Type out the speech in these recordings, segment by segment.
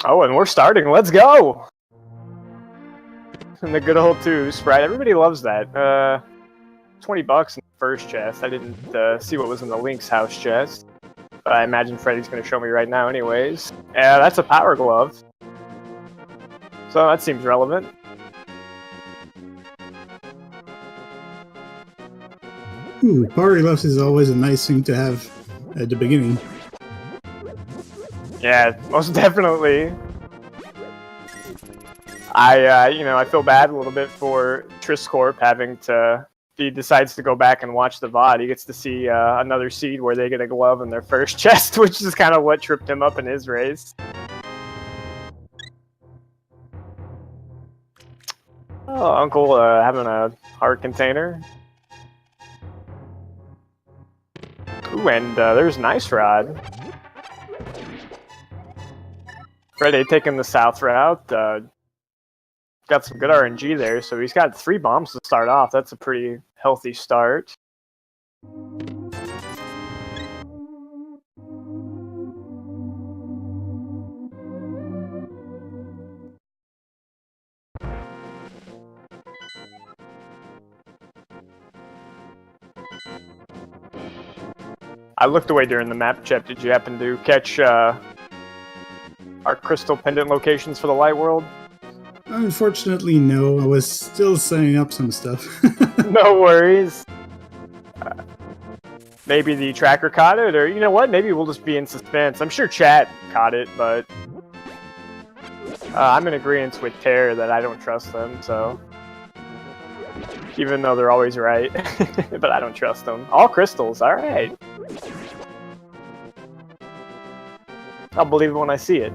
Oh, and we're starting. Let's go! And the good old 2 Sprite. Everybody loves that. 20 bucks in the first chest. I didn't see what was in the Link's house chest. But I imagine Freddie's going to show me right now anyways. Yeah, that's a power glove. So that seems relevant. Ooh, power gloves is always a nice thing to have at the beginning. Yeah, most definitely. I feel bad a little bit for Triscorp having to... He decides to go back and watch the VOD. He gets to see another seed where they get a glove in their first chest, which is kind of what tripped him up in his race. Oh, Uncle having a heart container. Ooh, and there's Nice Rod. Freddeh taking the south route. Got some good RNG there, so he's got 3 bombs to start off. That's a pretty healthy start. I looked away during the map check. Did you happen to catch our crystal pendant locations for the Light World? Unfortunately, no. I was still setting up some stuff. No worries. Maybe the tracker caught it, or you know what? Maybe we'll just be in suspense. I'm sure chat caught it, but I'm in agreement with Terror that I don't trust them, so... Even though they're always right. But I don't trust them. All crystals, alright. I'll believe it when I see it.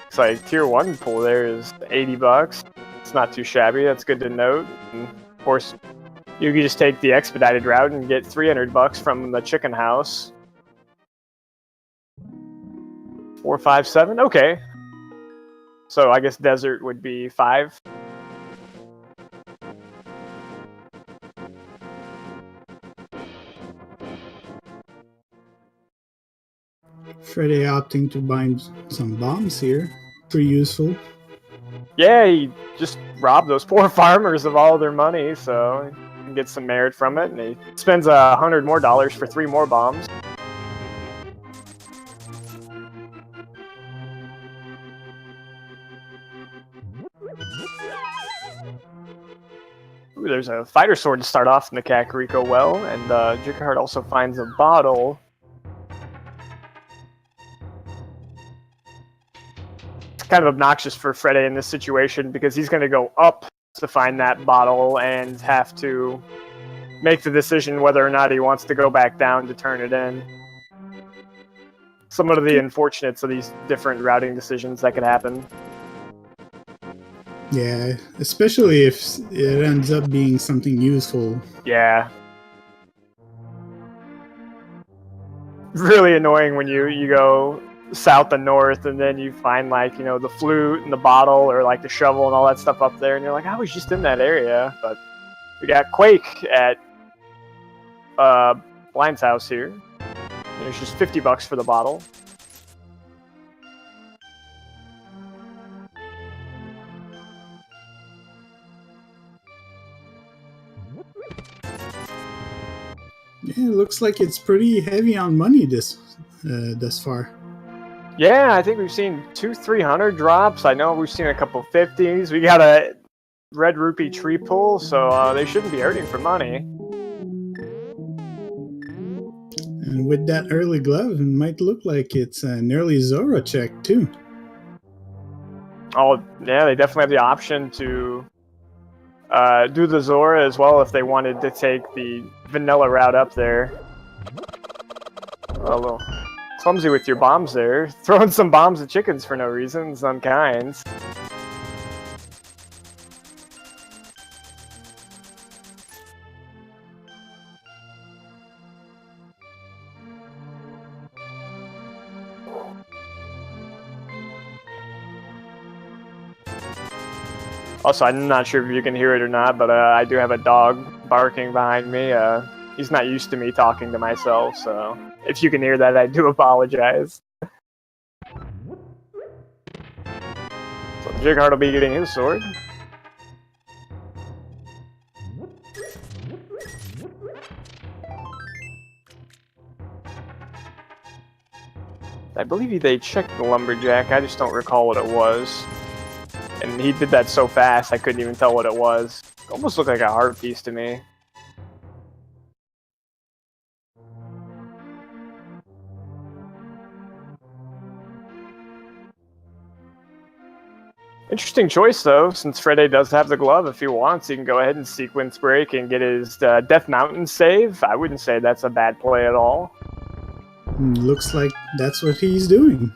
It's like tier 1 pull there is 80 bucks. It's not too shabby, that's good to note. And of course, you can just take the expedited route and get 300 bucks from the chicken house. 4, 5, 7, okay. So I guess desert would be 5. Freddeh opting to bind some bombs here. Pretty useful. Yeah, he just robbed those poor farmers of all their money, so he can get some merit from it, and he spends $100 more for 3 more bombs. Ooh, there's a fighter sword to start off in the Kakariko well, and Jighart also finds a bottle. Kind of obnoxious for Freddeh in this situation because he's going to go up to find that bottle and have to make the decision whether or not he wants to go back down to turn it in. Some of the unfortunates of these different routing decisions that could happen. Yeah, especially if it ends up being something useful. Yeah. Really annoying when you go south and north, and then you find, like, you know, the flute and the bottle, or like the shovel and all that stuff up there, and you're like, I was just in that area. But we got Quake at Blind's house here. There's just 50 bucks for the bottle. Yeah, it looks like it's pretty heavy on money thus far. Yeah, I think we've seen 200-300 drops. I know we've seen a couple 50s. We got a red rupee tree pull, so they shouldn't be hurting for money. And with that early glove, it might look like it's an early Zora check too. Oh, yeah, they definitely have the option to do the Zora as well if they wanted to take the vanilla route up there. Oh, a little clumsy with your bombs there. Throwing some bombs at chickens for no reason. It's unkind. Also, I'm not sure if you can hear it or not, but I do have a dog barking behind me. He's not used to me talking to myself, so If you can hear that, I do apologize. So Jighart will be getting his sword. I believe they checked the lumberjack. I just don't recall what it was. And he did that so fast, I couldn't even tell what it was. It almost looked like a heart piece to me. Interesting choice, though, since Freddeh does have the glove. If he wants, he can go ahead and sequence break and get his Death Mountain save. I wouldn't say that's a bad play at all. Looks like that's what he's doing.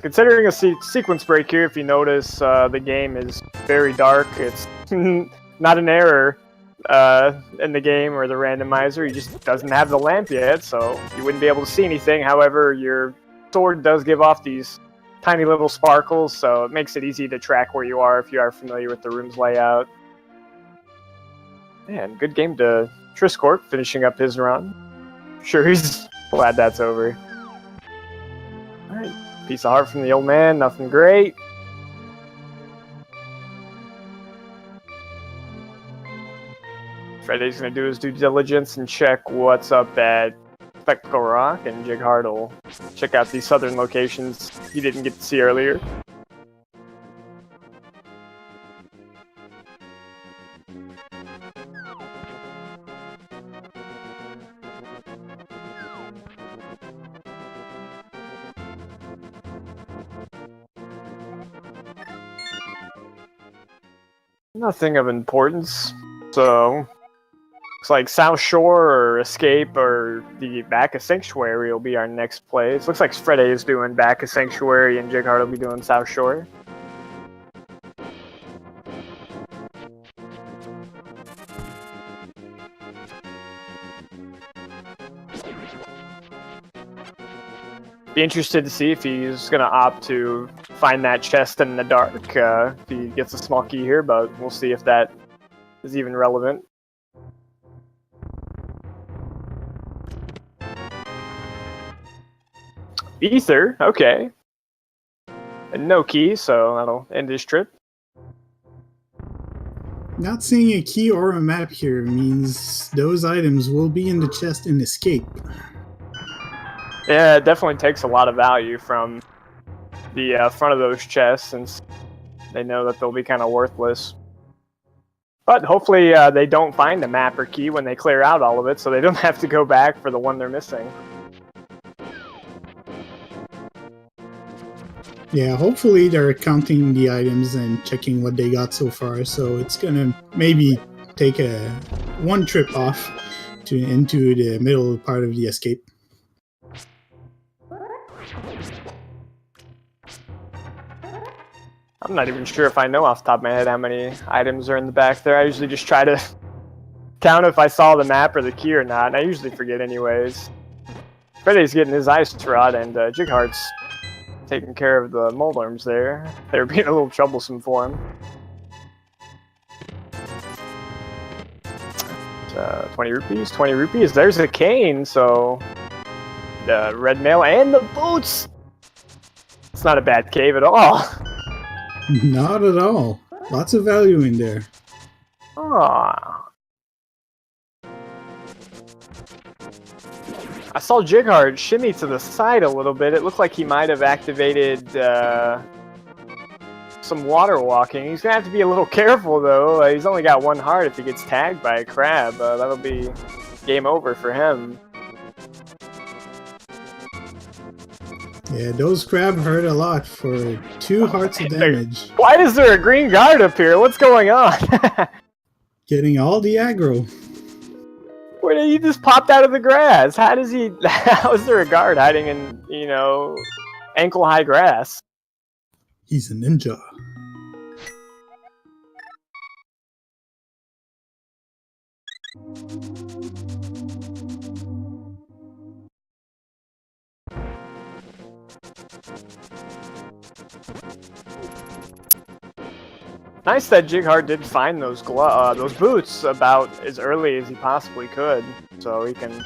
Considering a sequence break here, if you notice, the game is very dark. It's not an error in the game or the randomizer. He just doesn't have the lamp yet, so you wouldn't be able to see anything. However, your sword does give off these tiny little sparkles, so it makes it easy to track where you are if you are familiar with the room's layout. Man, good game to Triscorp, finishing up his run. Sure, he's glad that's over. Alright, piece of heart from the old man, nothing great. Freddeh's gonna do his due diligence and check what's up at Spectacle Rock, and Jighart will check out these southern locations he didn't get to see earlier. Nothing of importance, so looks like South Shore or Escape or the Back of Sanctuary will be our next place. Looks like Freddeh is doing Back of Sanctuary and Jighart will be doing South Shore. Be interested to see if he's going to opt to find that chest in the dark if he gets a small key here, but we'll see if that is even relevant. Ether, okay. And no key, so that'll end his trip. Not seeing a key or a map here means those items will be in the chest in Escape. Yeah, it definitely takes a lot of value from the front of those chests, since they know that they'll be kind of worthless. But hopefully they don't find a map or key when they clear out all of it, so they don't have to go back for the one they're missing. Yeah, hopefully they're counting the items and checking what they got so far, so it's gonna maybe take one trip off into the middle part of the Escape. I'm not even sure if I know off the top of my head how many items are in the back there. I usually just try to count if I saw the map or the key or not, and I usually forget anyways. Freddeh's getting his ice trot, and Jighart's taking care of the moldworms there. They're being a little troublesome for him. 20 rupees, 20 rupees. There's a cane, so the red mail and the boots! It's not a bad cave at all. Not at all. Lots of value in there. Aww. I saw Jighart shimmy to the side a little bit. It looked like he might have activated some water walking. He's going to have to be a little careful, though. He's only got one heart if he gets tagged by a crab. That'll be game over for him. Yeah, those crab hurt a lot for 2 hearts of damage. Why is there a green guard up here? What's going on? Getting all the aggro. Where did he just popped out of the grass? How does he? How is there a guard hiding in, you know, ankle-high grass? He's a ninja. Nice that Jighart did find those boots about as early as he possibly could, so he can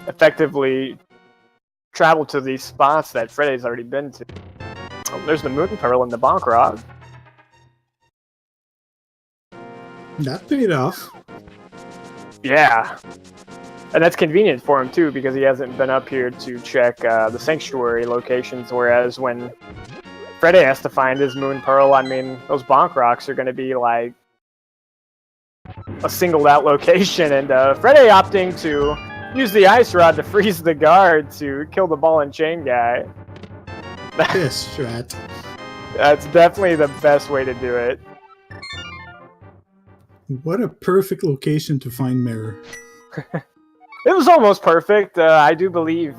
effectively travel to these spots that Freddeh's already been to. Oh, there's the Moon Pearl and the Bonk Rock. That paid off. Yeah. And that's convenient for him, too, because he hasn't been up here to check the Sanctuary locations, whereas when Freddeh has to find his Moon Pearl, I mean, those Bonk Rocks are going to be, like, a singled-out location, and Freddeh opting to use the Ice Rod to freeze the guard to kill the Ball and Chain guy. Yes, strat. That's definitely the best way to do it. What a perfect location to find Mirror. It was almost perfect. I do believe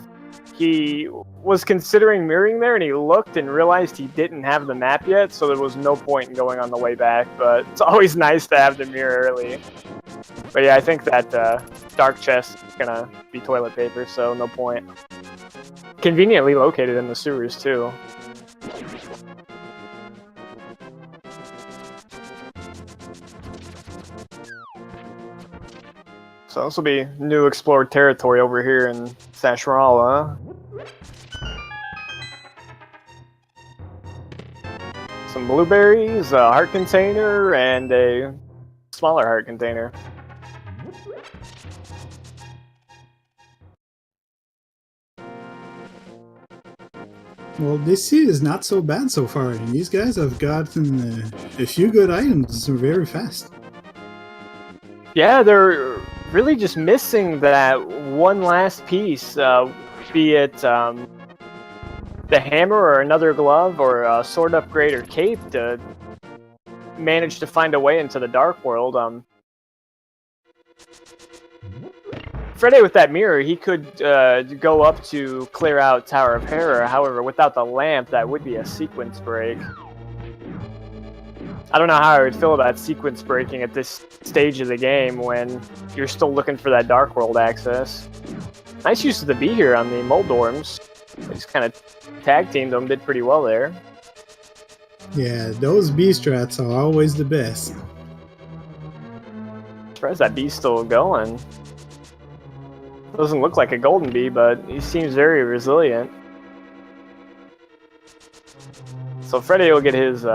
he was considering mirroring there, and he looked and realized he didn't have the map yet, so there was no point in going on the way back, but it's always nice to have the mirror early. But yeah, I think that dark chest is going to be toilet paper, so no point. Conveniently located in the sewers, too. So this will be new explored territory over here in Sashrala. Some blueberries, a heart container, and a smaller heart container. Well, this is not so bad so far. These guys have gotten a few good items very fast. Yeah, they're really just missing that one last piece, be it the hammer or another glove or a sword upgrade or cape to manage to find a way into the Dark World. Freddeh with that mirror, he could go up to clear out Tower of Terror. However, without the lamp, that would be a sequence break. I don't know how I would feel about sequence breaking at this stage of the game when you're still looking for that Dark World access. Nice use of the bee here on the Moldorms. They just kind of tag-teamed them, did pretty well there. Yeah, those bee strats are always the best. Surprised that bee's still going. Doesn't look like a golden bee, but he seems very resilient. So Freddeh will get his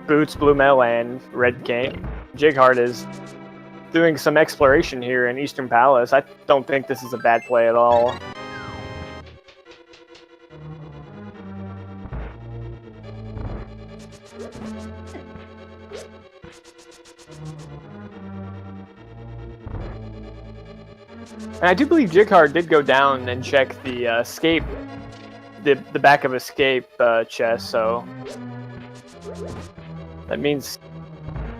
boots, blue metal, and red cape. Jighart is doing some exploration here in Eastern Palace. I don't think this is a bad play at all. And I do believe Jighart did go down and check the escape, the back of escape chest, so that means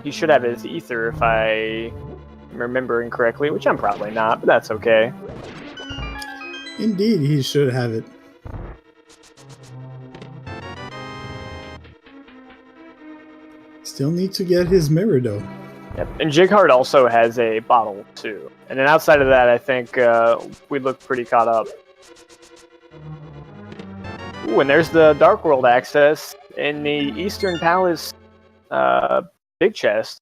he should have his ether if I am remembering correctly, which I'm probably not, but that's okay. Indeed, he should have it. Still need to get his mirror though. Yep. And Jighart also has a bottle too. And then outside of that, I think we look pretty caught up. Ooh, and there's the Dark World access in the Eastern Palace big chest.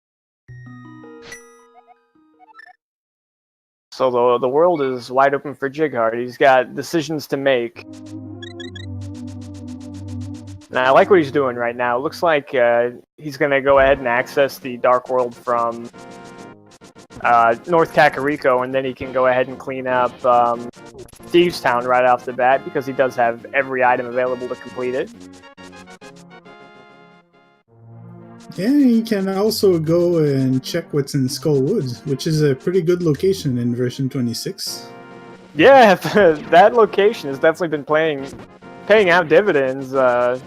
So the world is wide open for Jighart. He's got decisions to make. And I like what he's doing right now. It looks like he's going to go ahead and access the Dark World from North Kakariko, and then he can go ahead and clean up Thieves Town right off the bat, because he does have every item available to complete it. Yeah, he can also go and check what's in Skull Woods, which is a pretty good location in version 26. Yeah, that location has definitely been paying out dividends. I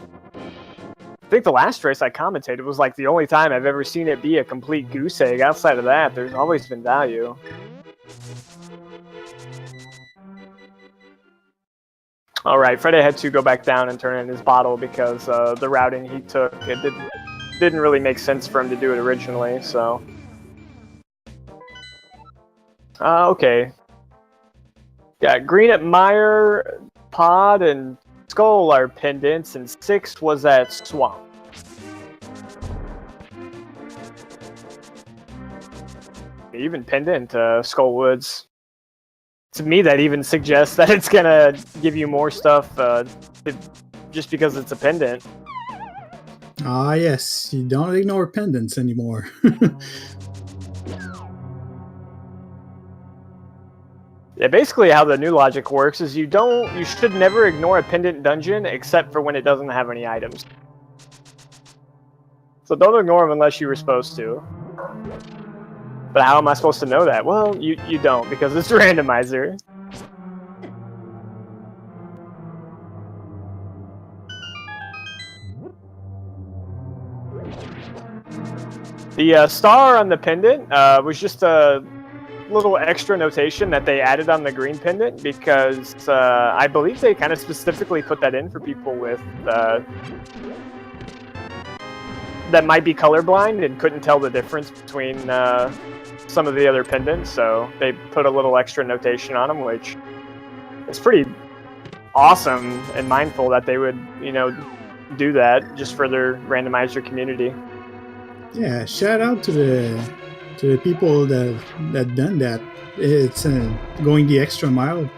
think the last race I commentated was like the only time I've ever seen it be a complete goose egg. Outside of that, there's always been value. Alright, Freddeh had to go back down and turn in his bottle because the routing he took, it didn't really make sense for him to do it originally, so... okay. Got green at Mire, Pod, and Skull are pendants, and 6 was at Swamp. even pendant Skullwoods. To me, that even suggests that it's gonna give you more stuff just because it's a pendant. Ah, yes, you don't ignore pendants anymore. Yeah, basically how the new logic works is you should never ignore a pendant dungeon except for when it doesn't have any items. So don't ignore them unless you were supposed to. But how am I supposed to know that? Well, you don't, because it's a randomizer. The star on the pendant was just a little extra notation that they added on the green pendant because I believe they kind of specifically put that in for people with that might be colorblind and couldn't tell the difference between some of the other pendants, so they put a little extra notation on them, which is pretty awesome and mindful that they would, you know, do that just for their randomizer community. Yeah, shout out to the people that done that. It's going the extra mile.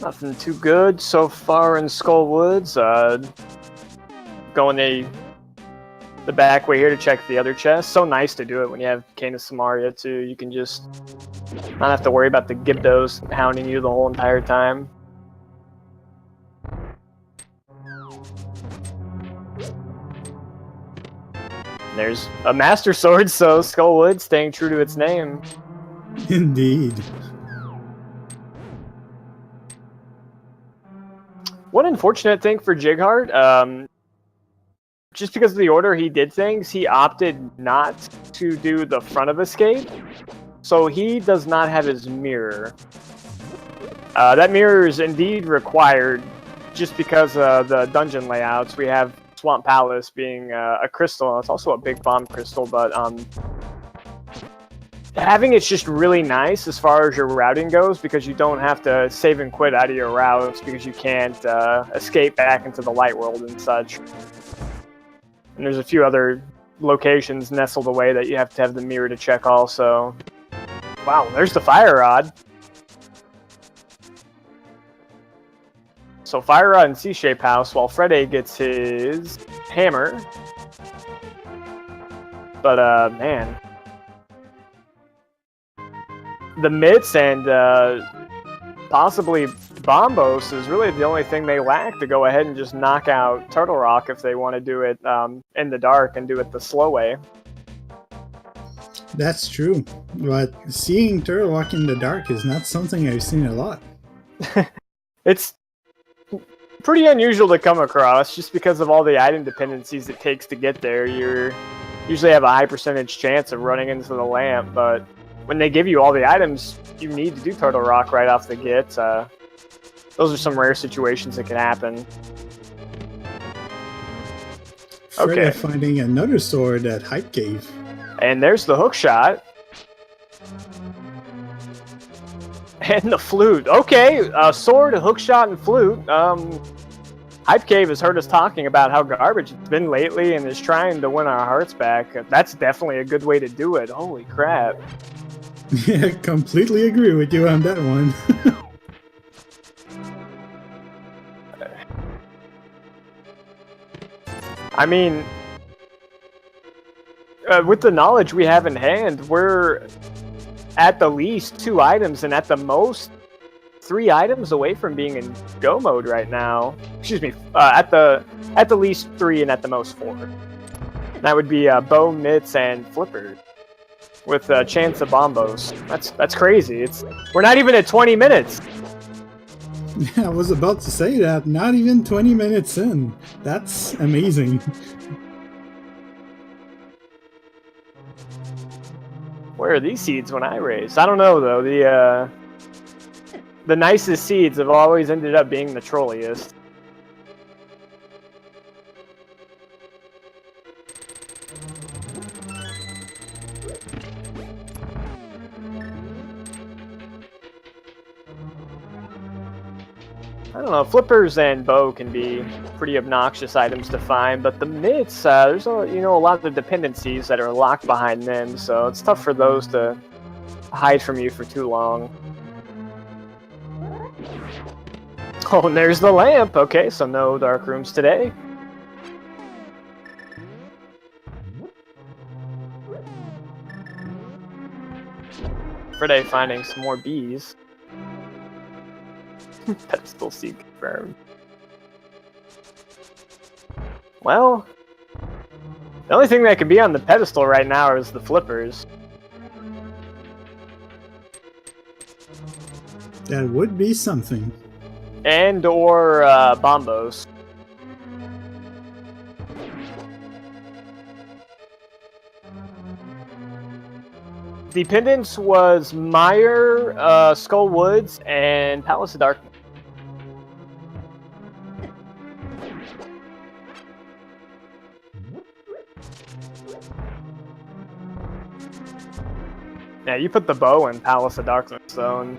Nothing too good so far in Skullwoods. Going the back way here to check the other chest. So nice to do it when you have Canis Samaria too. You can just not have to worry about the Gibdos hounding you the whole entire time. There's a Master Sword, so Skullwood staying true to its name. Indeed. One unfortunate thing for Jighart, just because of the order he did things, he opted not to do the front of escape, so he does not have his mirror. That mirror is indeed required just because of the dungeon layouts. We have Swamp Palace being a crystal, and it's also a big bomb crystal, but having it's just really nice as far as your routing goes because you don't have to save and quit out of your routes because you can't escape back into the light world and such. And there's a few other locations nestled away that you have to have the mirror to check also. Wow, there's the fire rod. So fire rod and C-shape house while Freddeh gets his hammer. But man, the mitts and possibly Bombos is really the only thing they lack to go ahead and just knock out Turtle Rock if they want to do it in the dark and do it the slow way. That's true, but seeing Turtle Rock in the dark is not something I've seen a lot. It's pretty unusual to come across just because of all the item dependencies it takes to get there. You usually have a high percentage chance of running into the lamp, but when they give you all the items you need to do Turtle Rock right off the get, those are some rare situations that can happen. Freddeh finding another sword at Hype Cave. And there's the hook shot. And the flute. Okay, sword, a hook shot, and flute. Hype Cave has heard us talking about how garbage it's been lately and is trying to win our hearts back. That's definitely a good way to do it. Holy crap. Yeah, completely agree with you on that one. I mean, with the knowledge we have in hand, we're at the least 2 items and at the most 3 items away from being in go mode right now. Excuse me, at the least 3 and at the most 4. That would be bow, mitts, and flipper, with a chance of bombos. That's crazy. We're not even at 20 minutes. Yeah, I was about to say that. Not even 20 minutes in. That's amazing. Where are these seeds when I race? I don't know though. The nicest seeds have always ended up being the trolliest. I don't know, flippers and bow can be pretty obnoxious items to find, but the mitts, there's a lot of dependencies that are locked behind them, so it's tough for those to hide from you for too long. Oh, and there's the lamp. Okay, so no dark rooms today. Freddeh finding some more bees. Pedestal seed confirmed. Well, the only thing that can be on the pedestal right now is the flippers. That would be something. And or bombos. Dependence was Meyer, Skull Woods, and Palace of Darkness. Yeah, you put the bow in Palace of Darkness, so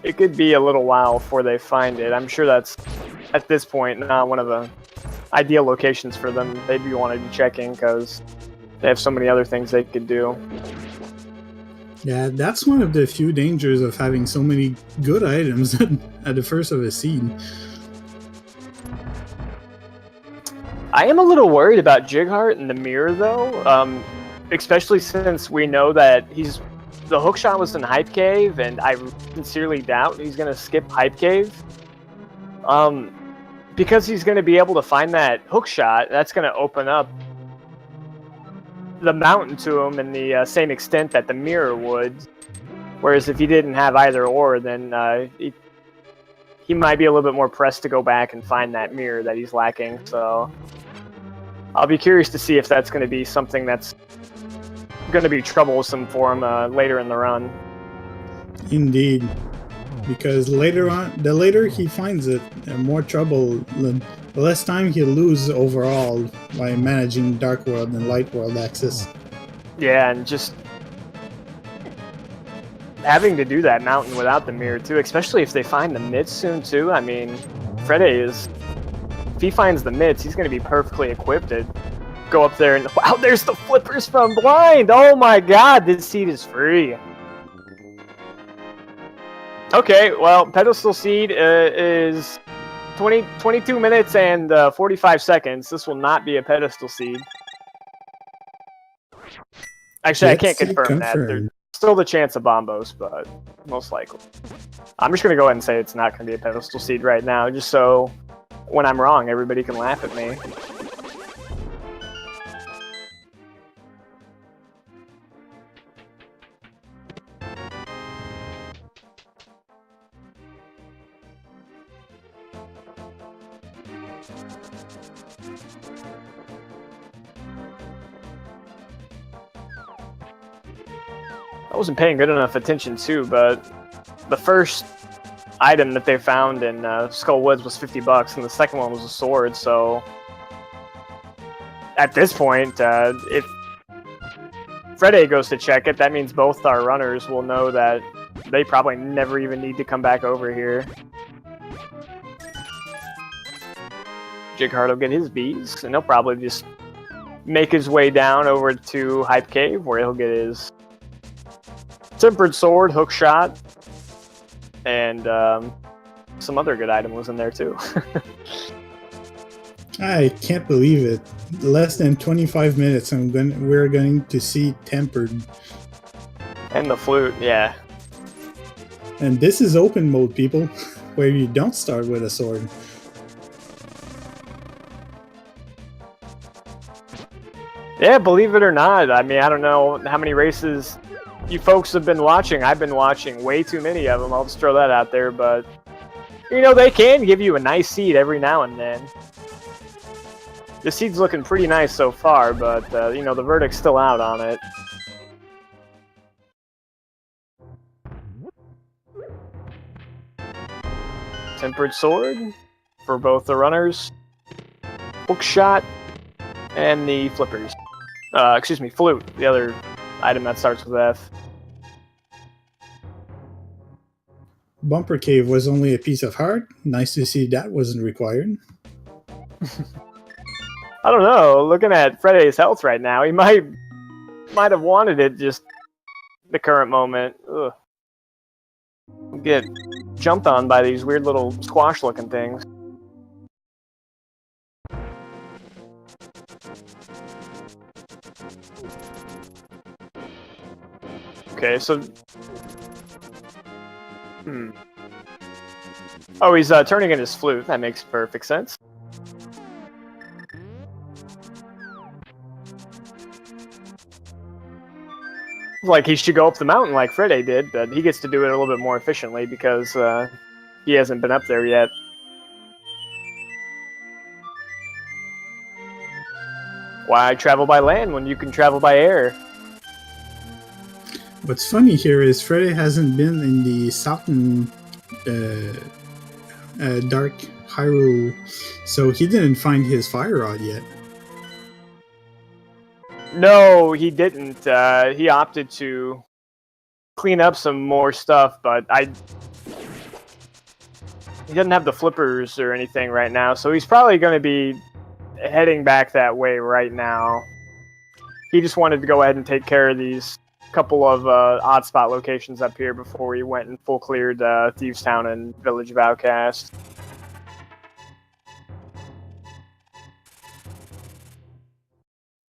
it could be a little while before they find it. I'm sure that's, at this point, not one of the ideal locations for them. They'd be wanting to be checking because they have so many other things they could do. Yeah, that's one of the few dangers of having so many good items at the first of a seed. I am a little worried about Jighart and the mirror, though, especially since we know that the hookshot was in Hype Cave, and I sincerely doubt he's going to skip Hype Cave. Because he's going to be able to find that hookshot, that's going to open up the mountain to him in the same extent that the mirror would. Whereas if he didn't have either or, then he might be a little bit more pressed to go back and find that mirror that he's lacking. So I'll be curious to see if that's going to be something that's going to be troublesome for him later in the run. Indeed, because later on, the later he finds it, the more trouble, the less time he'll lose overall by managing Dark World and Light World access. Yeah, and just having to do that mountain without the mirror too, especially if they find the mitts soon too. I mean, Freddeh is, if he finds the mitts, he's going to be perfectly equipped to go up there and, wow, there's the flippers from Blind! Oh my god, this seed is free! Okay, well, Pedestal Seed is 22 minutes and 45 seconds. This will not be a Pedestal Seed. Actually, I can't confirm that. There's still the chance of bombos, but most likely. I'm just going to go ahead and say it's not going to be a Pedestal Seed right now, just so when I'm wrong, everybody can laugh at me. I wasn't paying good enough attention too, but the first item that they found in Skull Woods was $50, and the second one was a sword. So at this point, if Freddeh goes to check it, that means both our runners will know that they probably never even need to come back over here. Jighart will get his bees, and he'll probably just make his way down over to Hype Cave, where he'll get his Tempered Sword, Hookshot, and some other good item was in there too. I can't believe it. Less than 25 minutes and we're going to see Tempered. And the flute, yeah. And this is open mode, people, where you don't start with a sword. Yeah, believe it or not. I mean, I don't know how many races you folks have been watching. I've been watching way too many of them. I'll just throw that out there. But, you know, they can give you a nice seed every now and then. The seed's looking pretty nice so far, but, you know, the verdict's still out on it. Tempered Sword for both the runners. Hookshot and the flippers. Excuse me, flute, the other item that starts with F. Bumper Cave was only a piece of heart. Nice to see that wasn't required. I don't know. Looking at Freddeh's health right now, he might have wanted it just the current moment. Ugh. Get jumped on by these weird little squash-looking things. Okay, so... Oh, he's turning in his flute. That makes perfect sense. Like, he should go up the mountain like Freddeh did, but he gets to do it a little bit more efficiently because he hasn't been up there yet. Why travel by land when you can travel by air? What's funny here is Freddeh hasn't been in the southern dark Hyrule, so he didn't find his fire rod yet. No, he didn't. He opted to clean up some more stuff, but he doesn't have the flippers or anything right now, so he's probably going to be heading back that way right now. He just wanted to go ahead and take care of these couple of odd spot locations up here before he went and full cleared Thieves Town and Village of Outcast.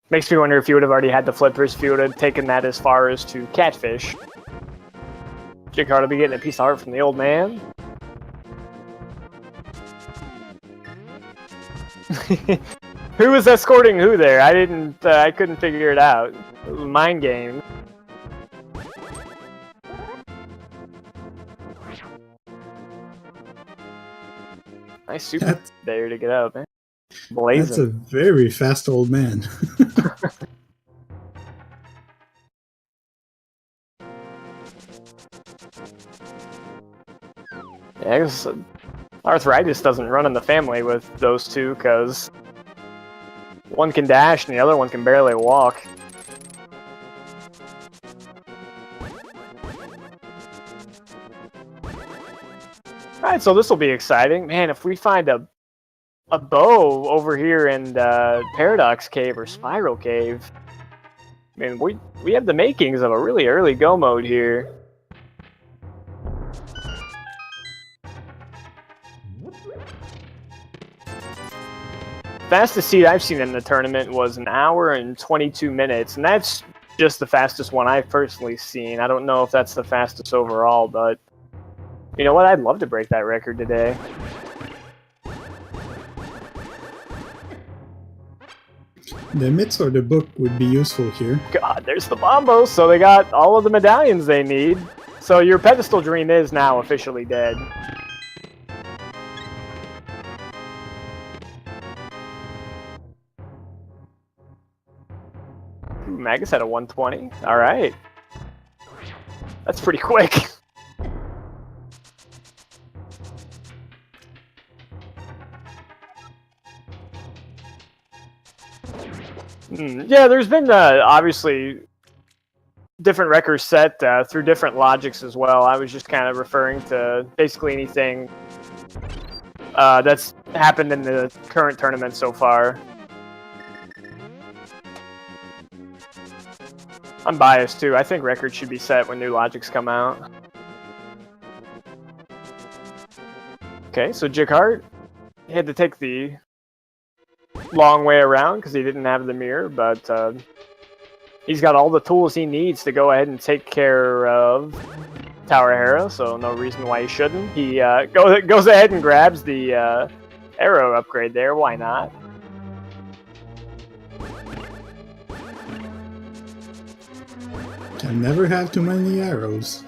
Makes me wonder if you would have already had the flippers, if you would have taken that as far as to catfish. Jighart will be getting a piece of heart from the old man. Who was escorting who there? I couldn't figure it out. It was a mind game. Nice super there to get up, man. Blazing. That's a very fast old man. Yeah, I guess arthritis doesn't run in the family with those two, because one can dash and the other one can barely walk. Alright, so this will be exciting. Man, if we find a bow over here in Paradox Cave or Spiral Cave, I mean, we have the makings of a really early go mode here. Fastest seed I've seen in the tournament was 1 hour and 22 minutes, and that's just the fastest one I've personally seen. I don't know if that's the fastest overall, but you know what? I'd love to break that record today. The mitts or the book would be useful here. God, there's the bombos, so they got all of the medallions they need. So your pedestal dream is now officially dead. Magus had a 120. Alright. That's pretty quick. Yeah, there's been obviously different records set through different logics as well. I was just kind of referring to basically anything that's happened in the current tournament so far. I'm biased too. I think records should be set when new logics come out. Okay, so Jighart, he had to take the long way around because he didn't have the mirror, but he's got all the tools he needs to go ahead and take care of Tower Hera, so no reason why he shouldn't. He goes ahead and grabs the arrow upgrade there. Why not? Can never have too many arrows.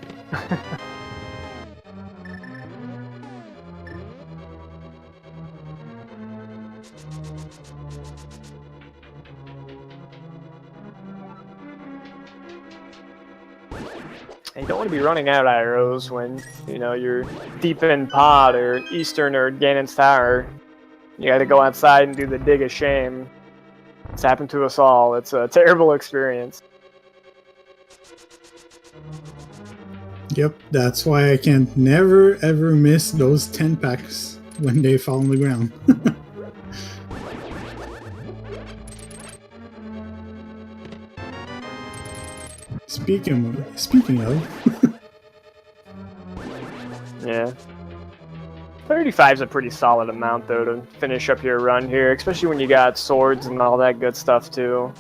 You don't want to be running out of arrows when, you know, you're deep in Pod or Eastern or Ganon's Tower. You gotta go outside and do the dig of shame. It's happened to us all. It's a terrible experience. Yep, that's why I can't never ever miss those 10 packs when they fall on the ground. Speaking of, Yeah. 35 is a pretty solid amount, though, to finish up your run here, especially when you got swords and all that good stuff, too.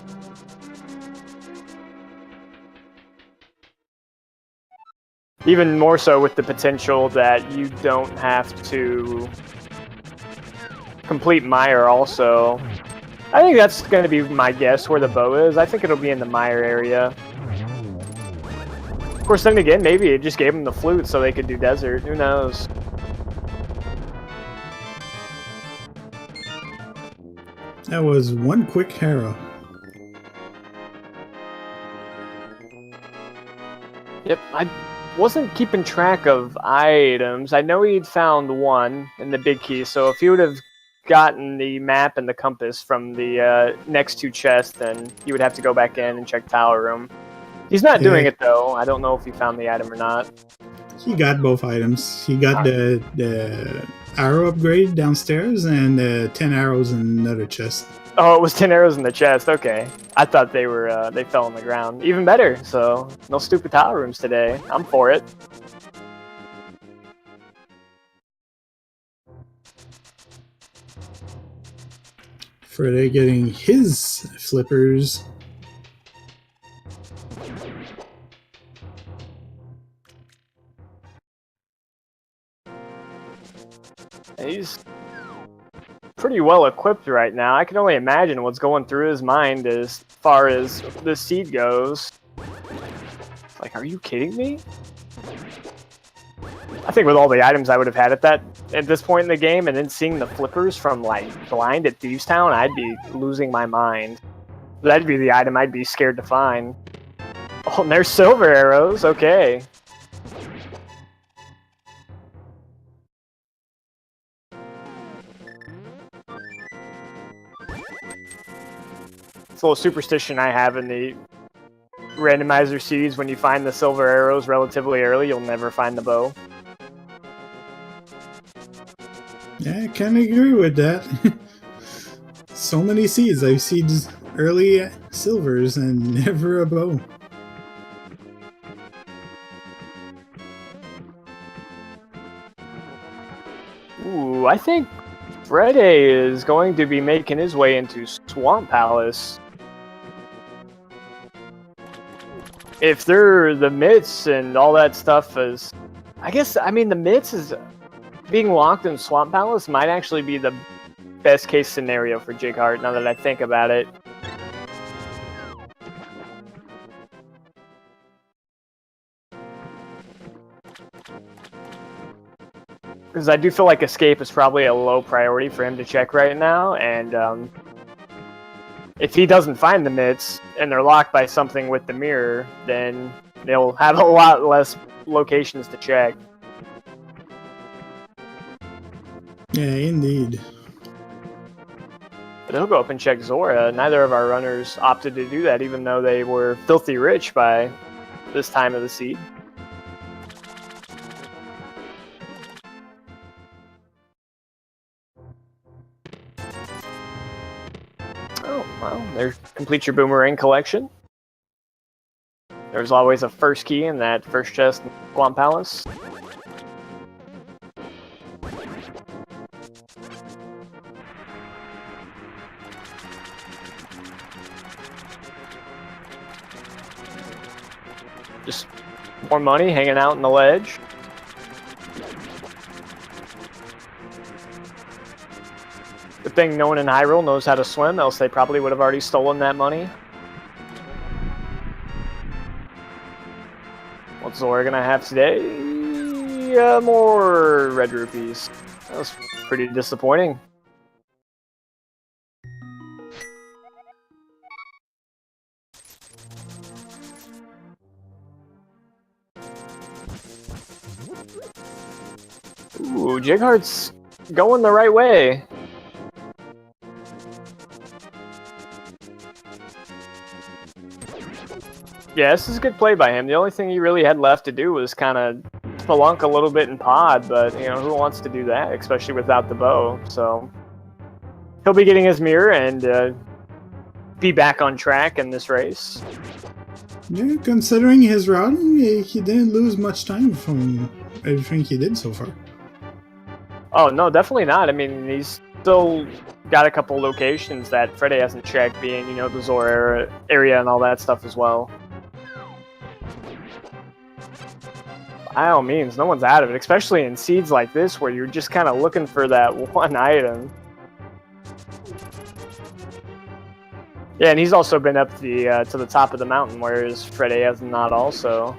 Even more so with the potential that you don't have to complete Mire also. I think that's going to be my guess where the bow is. I think it'll be in the Mire area. Of course, then again, maybe it just gave them the flute so they could do desert. Who knows? that was one quick arrow. Yep, I wasn't keeping track of items. I know he'd found one in the big key, so if he would have gotten the map and the compass from the next two chests, then he would have to go back in and check tower room. He's not doing it, though. I don't know if he found the item or not. He got both items. He got the arrow upgrade downstairs and 10 arrows in another chest. Oh, it was 10 arrows in the chest. Okay. I thought they were they fell on the ground. Even better. So, no stupid tower rooms today. I'm for it. Freddeh getting his flippers. He's pretty well equipped right now. I can only imagine what's going through his mind as far as the seed goes. Like, are you kidding me? I think with all the items I would have had at this point in the game, and then seeing the flippers from like blind at Thieves Town, I'd be losing my mind. That'd be the item I'd be scared to find. Oh, and there's silver arrows. Okay. It's a little superstition I have in the randomizer seeds. When you find the silver arrows relatively early, you'll never find the bow. Yeah, I kind of agree with that. So many seeds. I've seen early silvers and never a bow. Ooh, I think Freddeh is going to be making his way into Swamp Palace. If they're the myths and all that stuff is... I mean, the myths is... Being locked in Swamp Palace might actually be the best case scenario for Jighart, now that I think about it. Because I do feel like escape is probably a low priority for him to check right now, and if he doesn't find the myths and they're locked by something with the mirror, then they'll have a lot less locations to check. Yeah, indeed. But he'll go up and check Zora. Neither of our runners opted to do that, even though they were filthy rich by this time of the seed. Oh, well, there completes your boomerang collection. There's always a first key in that first chest in Swamp Palace. Just more money hanging out in the ledge. Good thing no one in Hyrule knows how to swim, else they probably would have already stolen that money. What's Zora gonna have today? More red rupees. That was pretty disappointing. Ooh, Jighart's going the right way. Yeah, this is a good play by him. The only thing he really had left to do was kind of spelunk a little bit in pod, but, you know, who wants to do that, especially without the bow? So he'll be getting his mirror and be back on track in this race. Yeah, considering his routing, he didn't lose much time from everything he did so far. Oh, no, definitely not. I mean, he's still got a couple locations that Freddeh hasn't checked, being, you know, the Zora area and all that stuff as well. By all means, no one's out of it, especially in seeds like this where you're just kind of looking for that one item. Yeah, and he's also been up the to the top of the mountain, whereas Freddeh has not also.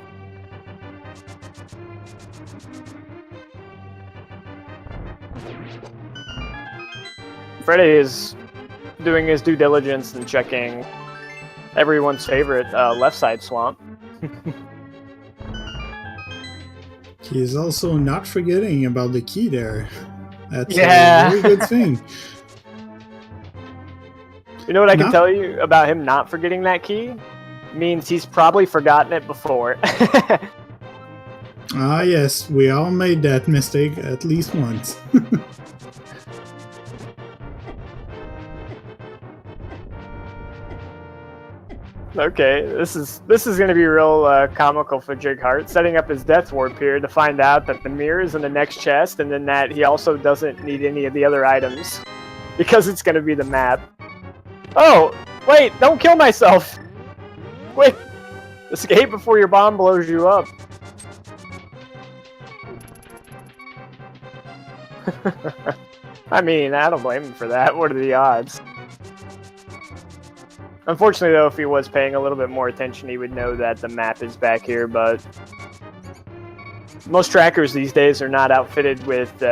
Freddeh is doing his due diligence and checking everyone's favorite left side swamp. He's also not forgetting about the key there. That's a very good thing. You know what I can tell you about him not forgetting that key? Means he's probably forgotten it before. Ah, yes, we all made that mistake at least once. Okay, this is going to be real comical for Jighart, setting up his death warp here to find out that the mirror is in the next chest, and then that he also doesn't need any of the other items because it's going to be the map. Oh, wait, don't kill myself! Wait, escape before your bomb blows you up. I mean, I don't blame him for that. What are the odds? Unfortunately, though, if he was paying a little bit more attention, he would know that the map is back here, but most trackers these days are not outfitted with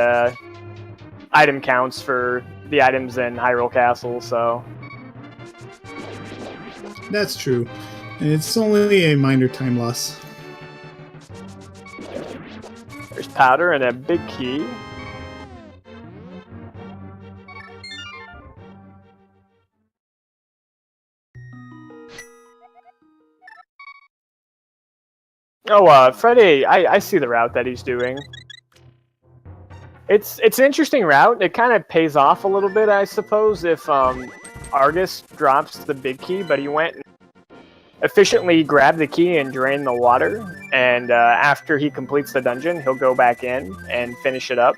item counts for the items in Hyrule Castle, so... That's true. It's only a minor time loss. There's powder and a big key. Oh, Freddeh, I see the route that he's doing. It's an interesting route. It kind of pays off a little bit, I suppose, if Argus drops the big key, but he went and efficiently grabbed the key and drained the water, and after he completes the dungeon, he'll go back in and finish it up.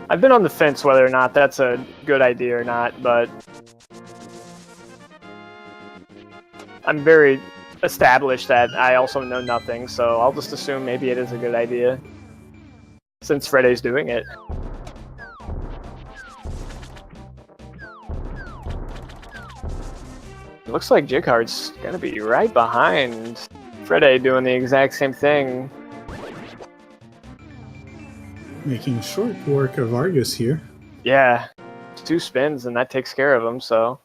I've been on the fence whether or not that's a good idea or not, but I'm very established that I also know nothing, so I'll just assume maybe it is a good idea, since Freddeh's doing it. It looks like Jighart's gonna be right behind Freddeh doing the exact same thing. Making short work of Argus here. Yeah, 2 spins and that takes care of him, so...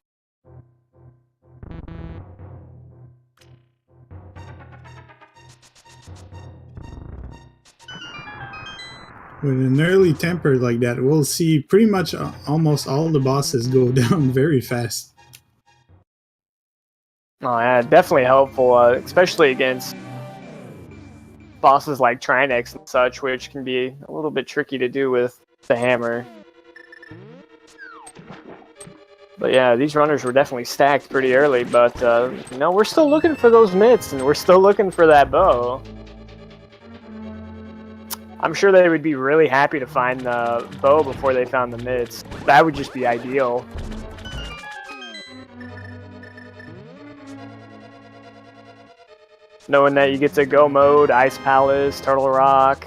With an early temper like that, we'll see pretty much almost all the bosses go down very fast. Oh yeah, definitely helpful, especially against bosses like Trinex and such, which can be a little bit tricky to do with the hammer. But yeah, these runners were definitely stacked pretty early, but you know, we're still looking for those mitts, and we're still looking for that bow. I'm sure they would be really happy to find the bow before they found the mitts. That would just be ideal. Knowing that you get to Go Mode, Ice Palace, Turtle Rock.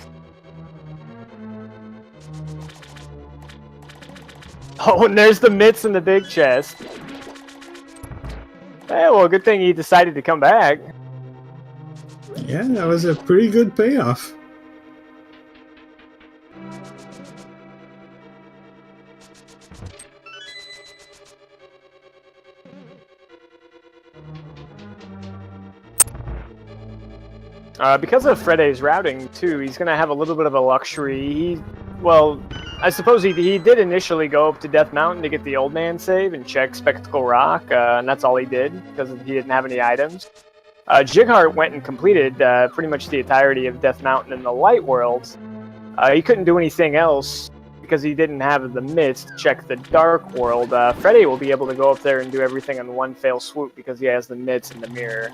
Oh, and there's the mitts in the big chest. Hey, well, good thing he decided to come back. Yeah, that was a pretty good payoff. Because of Freddeh's routing, too, he's going to have a little bit of a luxury. Well, I suppose he did initially go up to Death Mountain to get the old man save and check Spectacle Rock, and that's all he did because he didn't have any items. Jighart went and completed pretty much the entirety of Death Mountain in the Light Worlds. He couldn't do anything else because he didn't have the mitts to check the Dark World. Freddeh will be able to go up there and do everything in one fell swoop because he has the mitts and the mirror.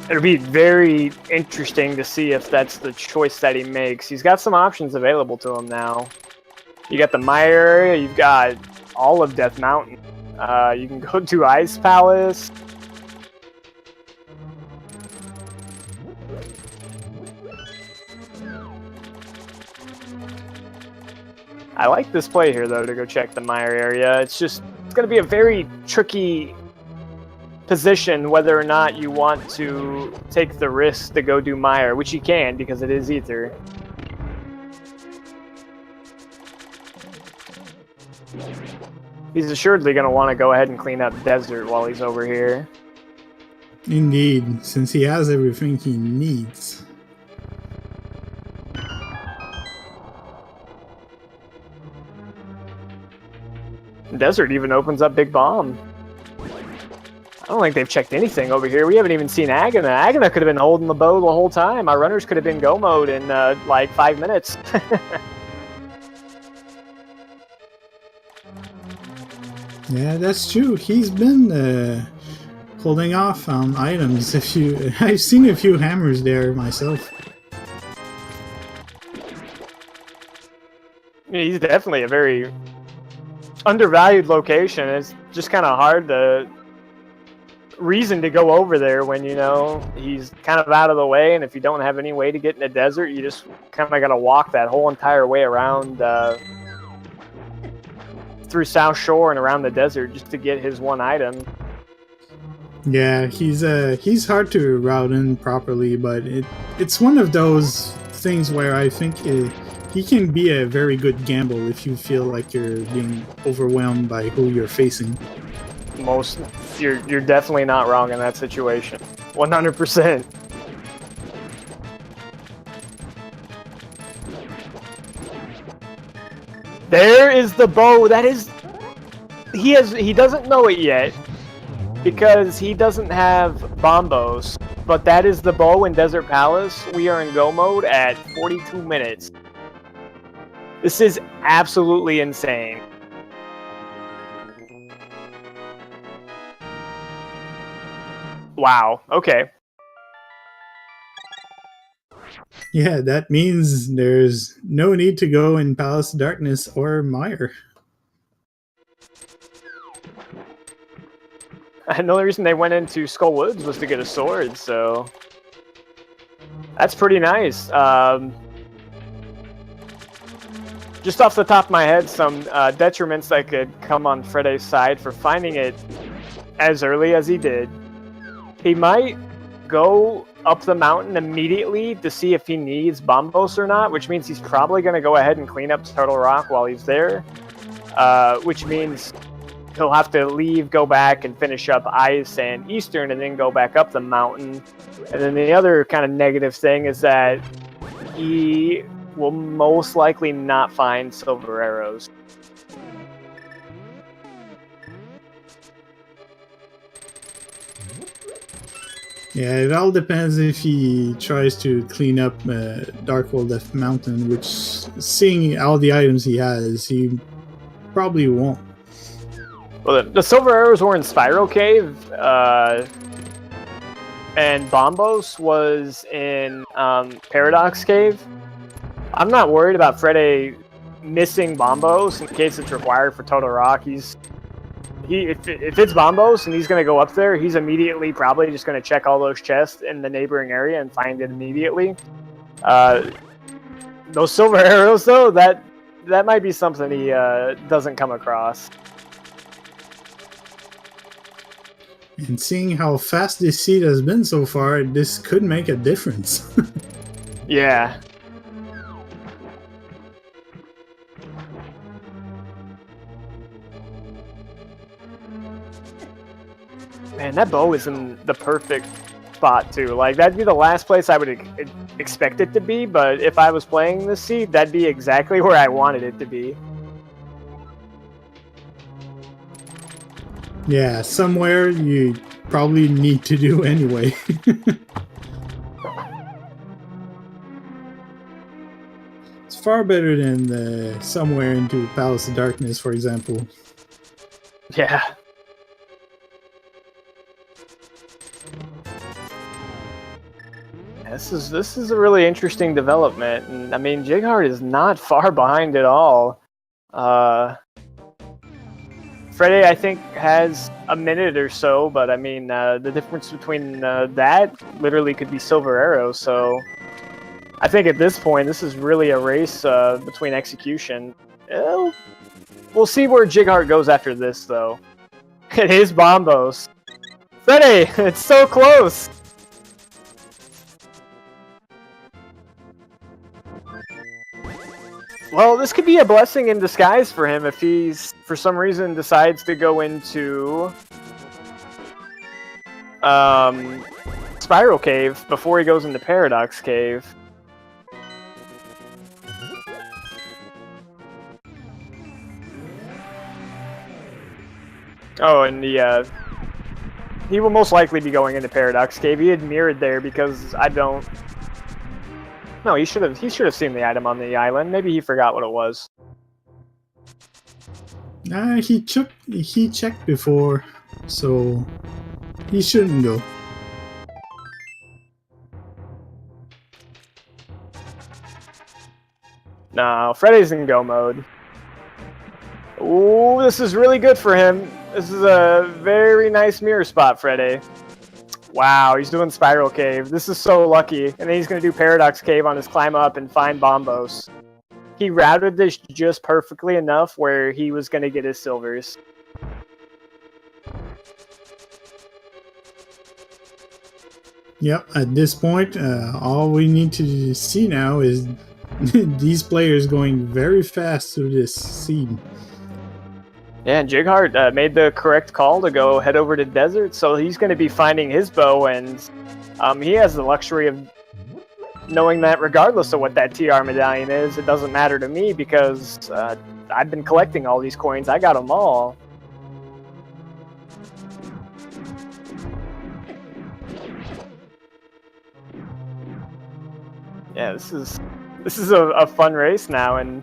It'll be very interesting to see if that's the choice that he makes. He's got some options available to him now. You got the Mire area, you've got all of Death Mountain. You can go to Ice Palace. I like this play here, though, to go check the Mire area. It's going to be a very tricky position whether or not you want to take the risk to go do Mire, which you can because it is Ether. He's assuredly going to want to go ahead and clean up Desert while he's over here. Indeed, since he has everything he needs. Desert even opens up Big Bomb. I don't think they've checked anything over here. We haven't even seen Agana. Agana could have been holding the bow the whole time. Our runners could have been go mode in like 5 minutes. Yeah, that's true. He's been holding off on items. I've seen a few hammers there myself. He's definitely a very undervalued location. It's just kind of hard to reason to go over there when, you know, he's kind of out of the way, and if you don't have any way to get in the desert, you just kind of got to walk that whole entire way around through South Shore and around the desert just to get his one item. Yeah, he's hard to route in properly, but it's one of those things where I think he can be a very good gamble if you feel like you're being overwhelmed by who you're facing. You're definitely not wrong in that situation. 100%. There is the bow. That is, he doesn't know it yet because he doesn't have bombos, but that is the bow in Desert Palace. We are in go mode at 42 minutes. This is absolutely insane. Wow, okay. Yeah, that means there's no need to go in Palace of Darkness or Mire. And the only reason they went into Skull Woods was to get a sword, so that's pretty nice. Just off the top of my head, some detriments that could come on Freddeh's side for finding it as early as he did. He might go up the mountain immediately to see if he needs Bombos or not, which means he's probably going to go ahead and clean up Turtle Rock while he's there, which means he'll have to leave, go back, and finish up Ice and Eastern, and then go back up the mountain. And then the other kind of negative thing is that he will most likely not find Silver Arrows. Yeah, it all depends if he tries to clean up Dark World Death Mountain, which, seeing all the items he has, he probably won't. Well, the Silver Arrows were in Spiral Cave, and Bombos was in Paradox Cave. I'm not worried about Freddeh missing Bombos in case it's required for Total Rock. If it's Bombos and he's going to go up there, he's immediately probably just going to check all those chests in the neighboring area and find it immediately. Those Silver Arrows, though, that might be something he doesn't come across. And seeing how fast this seed has been so far, this could make a difference. Yeah. Man, that bow is in the perfect spot too. Like that'd be the last place I would expect it to be, but if I was playing this seed, that'd be exactly where I wanted it to be. Yeah, somewhere you probably need to do anyway. It's far better than somewhere into Palace of Darkness, for example. Yeah. This is a really interesting development, and I mean Jighart is not far behind at all. Freddeh, I think, has a minute or so, but I mean the difference between that literally could be Silver Arrow. So I think at this point this is really a race between execution. We'll see where Jighart goes after this, though. It is Bombos. Freddeh, it's so close. Well, this could be a blessing in disguise for him if he's, for some reason, decides to go into Spiral Cave before he goes into Paradox Cave. Oh, and he will most likely be going into Paradox Cave. He had mirrored there because I don't... No, he should have seen the item on the island. Maybe he forgot what it was. He checked before, so he shouldn't go. No, Freddeh's in go mode. Ooh, this is really good for him. This is a very nice mirror spot, Freddeh. Wow, he's doing Spiral Cave. This is so lucky. And then he's going to do Paradox Cave on his climb up and find Bombos. He routed this just perfectly enough where he was going to get his silvers. Yep, at this point, all we need to see now is these players going very fast through this seed. Yeah, and Jighart made the correct call to go head over to Desert, so he's going to be finding his bow, and he has the luxury of knowing that regardless of what that TR medallion is, it doesn't matter to me because I've been collecting all these coins. I got them all. Yeah, this is a fun race now, and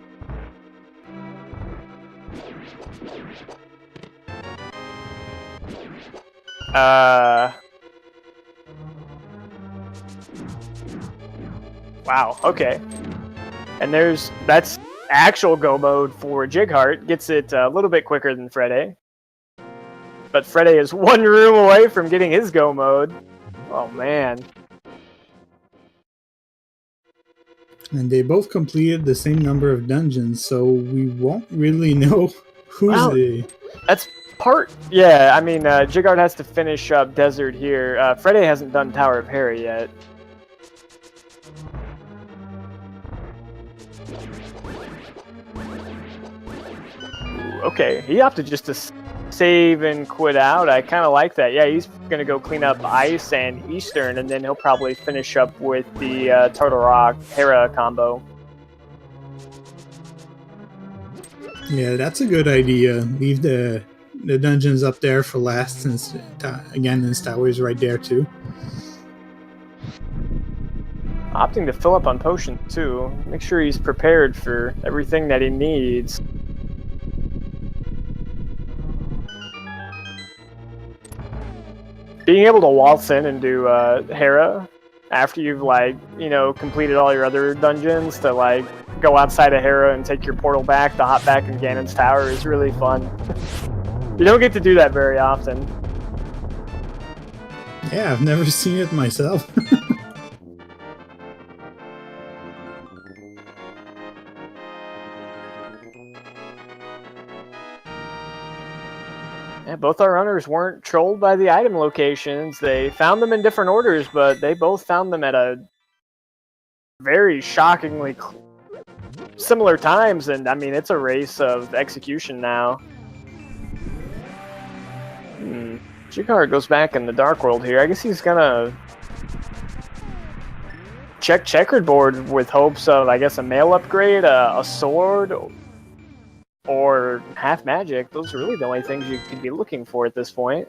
wow, okay. And that's actual go mode for Jighart. Gets it a little bit quicker than Freddeh. But Freddeh is one room away from getting his go mode. Oh, man. And they both completed the same number of dungeons, so we won't really know who's That's part... Yeah, I mean, Jighart has to finish up Desert here. Freddeh hasn't done Tower of Hera yet. Okay, he opted just to save and quit out. I kind of like that. Yeah, he's going to go clean up Ice and Eastern, and then he'll probably finish up with the Turtle Rock Hera combo. Yeah, that's a good idea. Leave the dungeons up there for last, since again, this tower is right there too. Opting to fill up on potions too. Make sure he's prepared for everything that he needs. Being able to waltz in and do Hera after you've, like, you know, completed all your other dungeons to, like, go outside of Hera and take your portal back to hop back in Ganon's Tower is really fun. You don't get to do that very often. Yeah, I've never seen it myself. Yeah, both our runners weren't trolled by the item locations. They found them in different orders, but they both found them at a very shockingly similar times, and I mean, it's a race of execution now. Jighart goes back in the Dark World here. I guess he's gonna check checkered board with hopes of, I guess, a mail upgrade, a sword, or half magic. Those are really the only things you could be looking for at this point.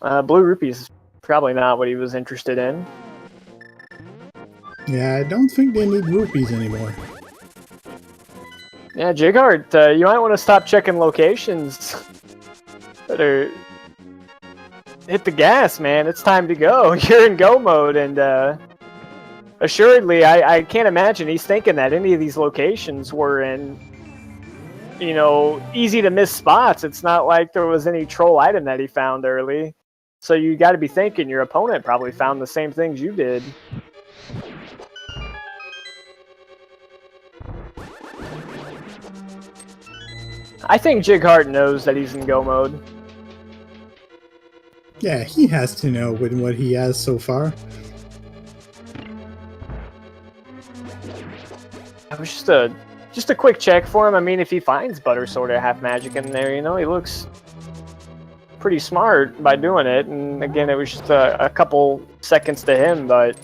Blue rupees, probably not what he was interested in. Yeah, I don't think they need rupees anymore. Yeah, Jighart, you might want to stop checking locations. Better hit the gas, man. It's time to go. You're in go mode, and assuredly, I can't imagine he's thinking that any of these locations were in, you know, easy to miss spots. It's not like there was any troll item that he found early. So you got to be thinking your opponent probably found the same things you did. I think Jighart knows that he's in go mode. Yeah, he has to know with what he has so far. It was just a quick check for him. I mean, if he finds Butter Sword or Half Magic in there, you know, he looks pretty smart by doing it. And again, it was just a couple seconds to him, but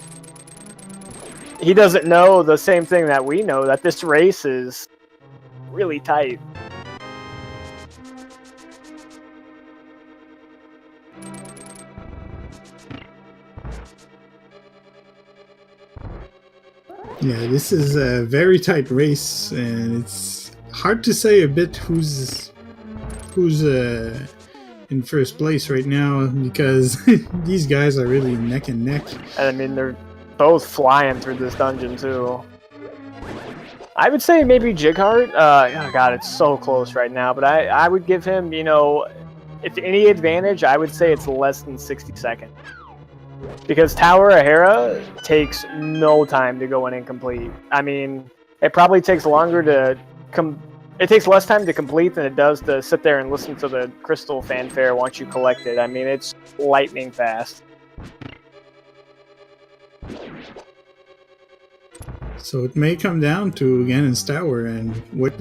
he doesn't know the same thing that we know, that this race is really tight. Yeah, this is a very tight race, and it's hard to say a bit who's in first place right now, because these guys are really neck and neck. And I mean, they're both flying through this dungeon too. I would say maybe Jighart. Oh god, it's so close right now, but I would give him, you know, if any advantage, I would say it's less than 60 seconds. Because Tower of Hera takes no time to go in and complete. I mean, it probably takes longer to it takes less time to complete than it does to sit there and listen to the crystal fanfare once you collect it. I mean, it's lightning fast. So it may come down to Ganon's Tower and what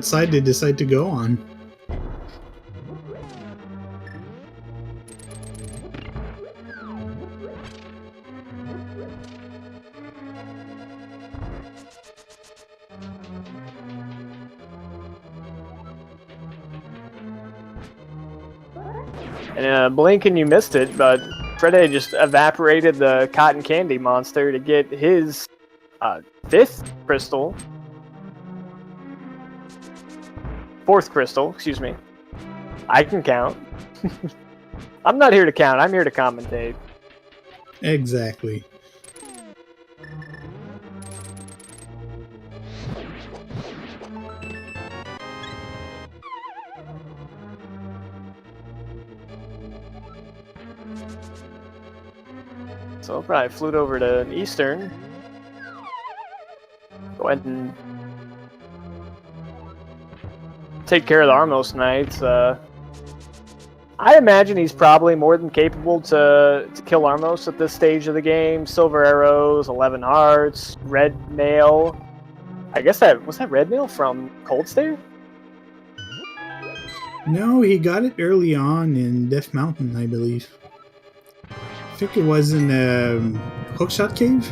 side they decide to go on. And in a blink and you missed it, but Freddeh just evaporated the cotton candy monster to get his 5th crystal. 4th crystal, excuse me. I can count. I'm not here to count, I'm here to commentate. Exactly. So I'll probably flute over to Eastern. Go ahead and take care of the Armos Knights. I imagine he's probably more than capable to kill Armos at this stage of the game. Silver Arrows, 11 Hearts, Red Mail. I guess was that Red Mail from Cold Stare? No, he got it early on in Death Mountain, I believe. I think it was in the Hookshot Cave.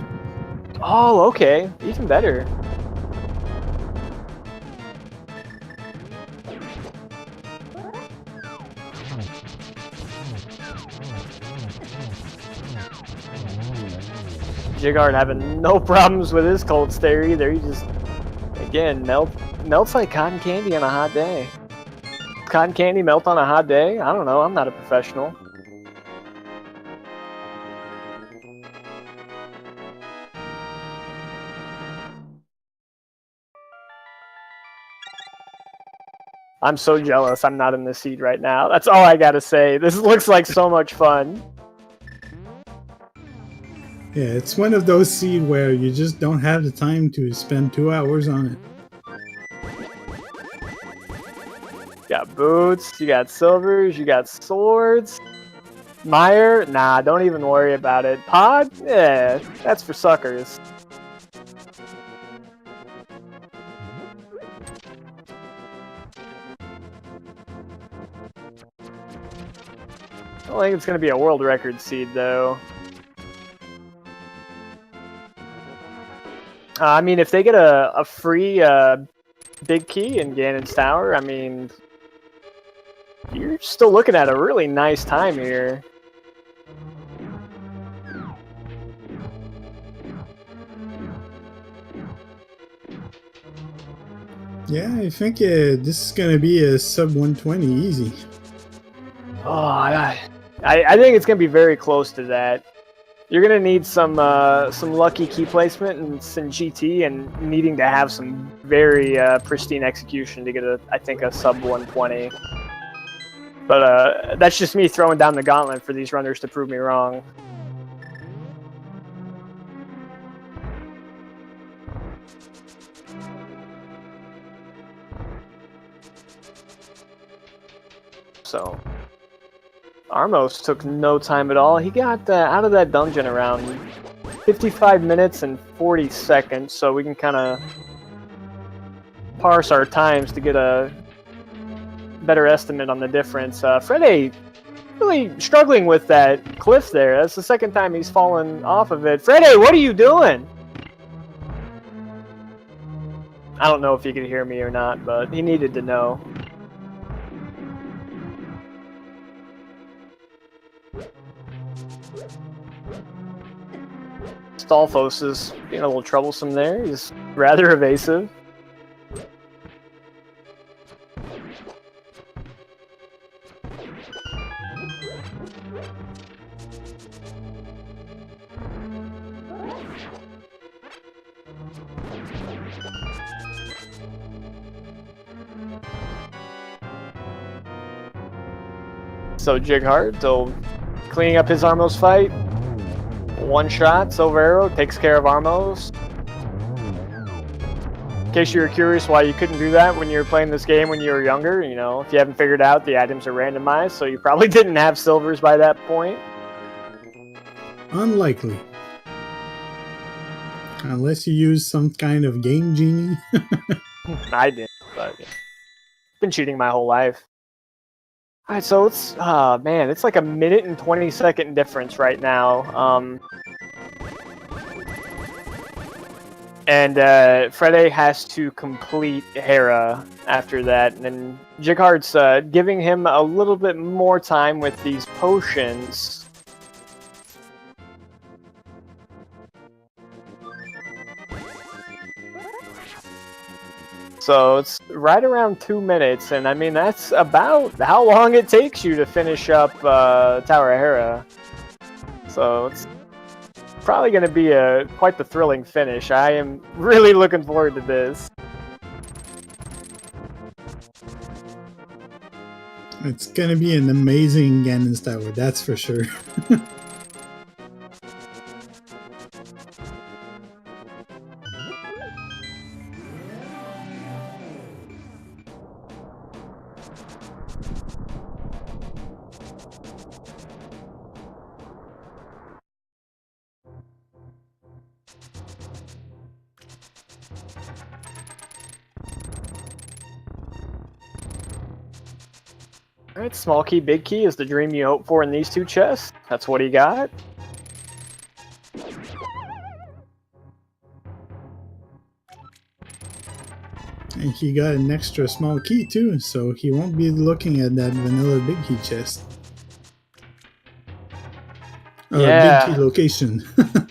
Oh, okay. Even better. Jighart having no problems with his cold stare either. He just, again, melts like cotton candy on a hot day. Cotton candy melt on a hot day? I don't know. I'm not a professional. I'm so jealous I'm not in this seat right now. That's all I gotta say. This looks like so much fun. Yeah, it's one of those seeds where you just don't have the time to spend 2 hours on it. You got boots, you got silvers, you got swords. Mire? Nah, don't even worry about it. Pod? Yeah, that's for suckers. I don't think it's going to be a world record seed, though. I mean, if they get a free big key in Ganon's Tower, I mean, you're still looking at a really nice time here. Yeah, I think this is gonna be a sub 120 easy. Oh, I think it's gonna be very close to that. You're gonna need some lucky key placement and some GT, and needing to have some very pristine execution to get I think a sub 120. But that's just me throwing down the gauntlet for these runners to prove me wrong. So, Armos took no time at all. He got out of that dungeon around 55 minutes and 40 seconds, so we can kind of parse our times to get a better estimate on the difference. Freddeh really struggling with that cliff there. That's the second time he's fallen off of it. Freddeh, what are you doing? I don't know if he could hear me or not, but he needed to know. Stalfos is being a little troublesome there. He's rather evasive. So Jighart still cleaning up his Armos fight. One shot, Silver Arrow takes care of Armos. In case you were curious why you couldn't do that when you were playing this game when you were younger, you know, if you haven't figured out, the items are randomized, so you probably didn't have silvers by that point. Unlikely. Unless you use some kind of game genie. I didn't, but yeah. Been cheating my whole life. Alright, so it's, man, it's like a minute and 20-second difference right now. And Freddeh has to complete Hera after that, and then Jighart's giving him a little bit more time with these potions. So it's right around 2 minutes, and I mean, that's about how long it takes you to finish up Tower of Hera. So it's probably going to be quite the thrilling finish. I am really looking forward to this. It's going to be an amazing Ganon's Tower, that's for sure. Alright, small key, big key is the dream you hope for in these two chests. That's what he got. And he got an extra small key too, so he won't be looking at that vanilla big key chest. Yeah. Big key location.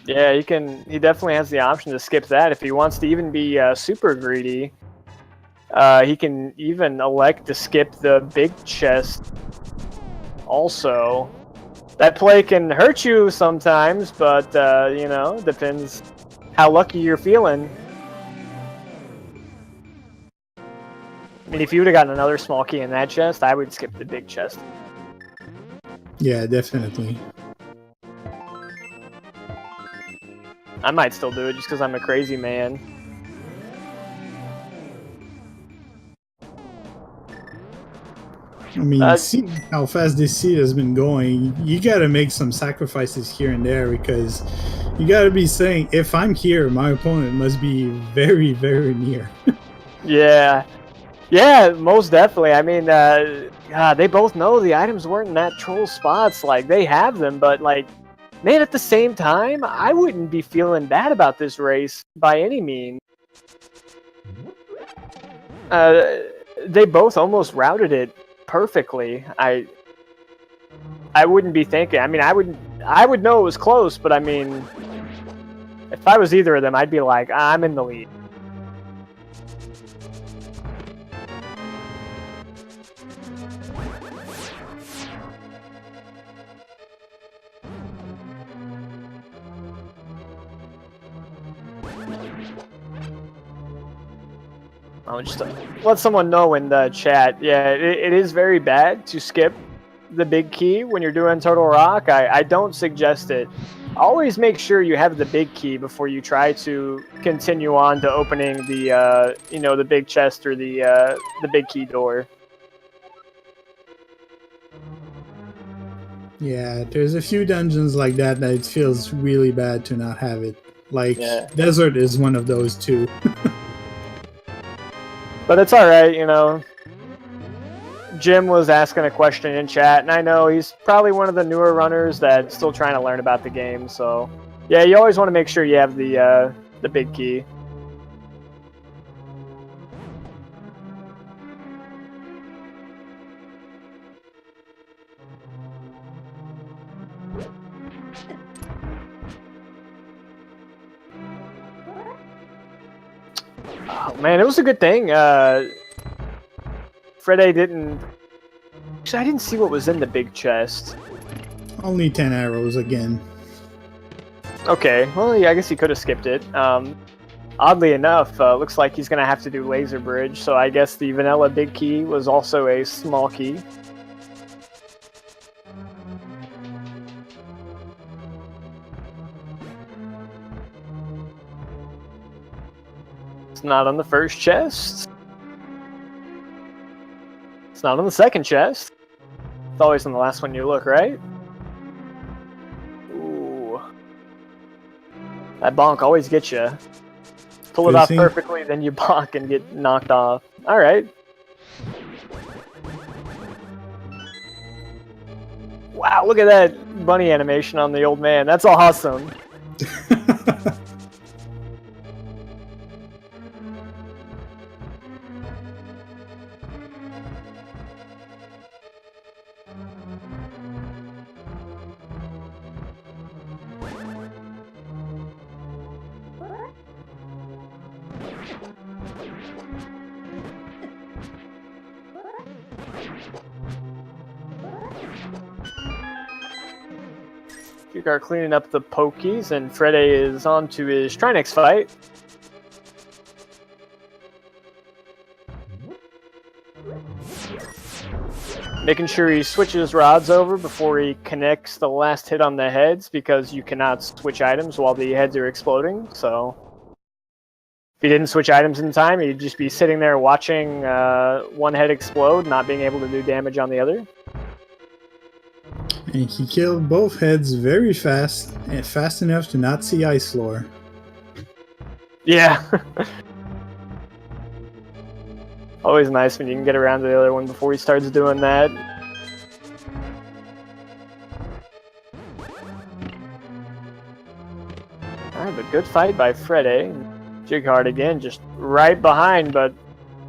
Yeah, he definitely has the option to skip that if he wants to even be super greedy. He can even elect to skip the big chest also. That play can hurt you sometimes, but, you know, depends how lucky you're feeling. I mean, if you would have gotten another small key in that chest, I would skip the big chest. Yeah, definitely. I might still do it just because I'm a crazy man. I mean, see how fast this seed has been going. You gotta make some sacrifices here and there, because you gotta be saying, if I'm here, my opponent must be very, very near. Yeah. Yeah, most definitely. I mean, God, they both know the items weren't in that troll spots. Like, they have them, but, like, man, at the same time, I wouldn't be feeling bad about this race by any means. They both almost routed it perfectly. I wouldn't be thinking. I mean, I would know it was close, but I mean, if I was either of them, I'd be like, I'm in the lead. I'll just let someone know in the chat. Yeah, it is very bad to skip the big key when you're doing Turtle Rock. I don't suggest it. Always make sure you have the big key before you try to continue on to opening the you know, the big chest or the big key door. Yeah, there's a few dungeons like that it feels really bad to not have it. Like, Desert is one of those too. But it's alright, you know. Jim was asking a question in chat, and I know he's probably one of the newer runners that's still trying to learn about the game, so... Yeah, you always want to make sure you have the big key. Oh, man, it was a good thing. Freddeh didn't... Actually, I didn't see what was in the big chest. Only 10 arrows again. Okay, well, yeah, I guess he could have skipped it. Oddly enough, looks like he's going to have to do Laser Bridge, so I guess the vanilla big key was also a small key. It's not on the first chest. It's not on the second chest. It's always on the last one you look, right? Ooh. That bonk always gets you. Pull it off perfectly, then you bonk and get knocked off. Alright. Wow, look at that bunny animation on the old man. That's awesome. Jighart cleaning up the pokies, and Freddeh is on to his Trinex fight. Making sure he switches rods over before he connects the last hit on the heads, because you cannot switch items while the heads are exploding, so... If he didn't switch items in time, he'd just be sitting there watching one head explode, not being able to do damage on the other. And he killed both heads very fast, and fast enough to not see ice floor. Yeah. Always nice when you can get around to the other one before he starts doing that. Alright, but good fight by Freddeh. Jighart again, just right behind, but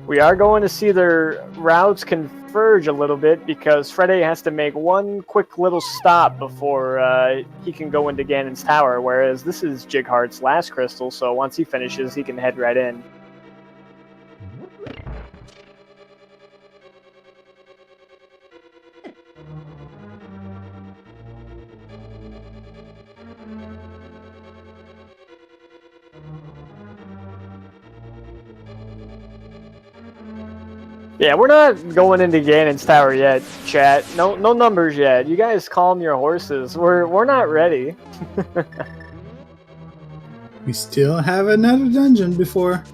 we are going to see their routes converge a little bit because Freddeh has to make one quick little stop before he can go into Ganon's tower, whereas this is Jighart's last crystal, so once he finishes, he can head right in. Yeah, we're not going into Ganon's tower yet, chat. No numbers yet. You guys calm your horses. We're not ready. We still have another dungeon before.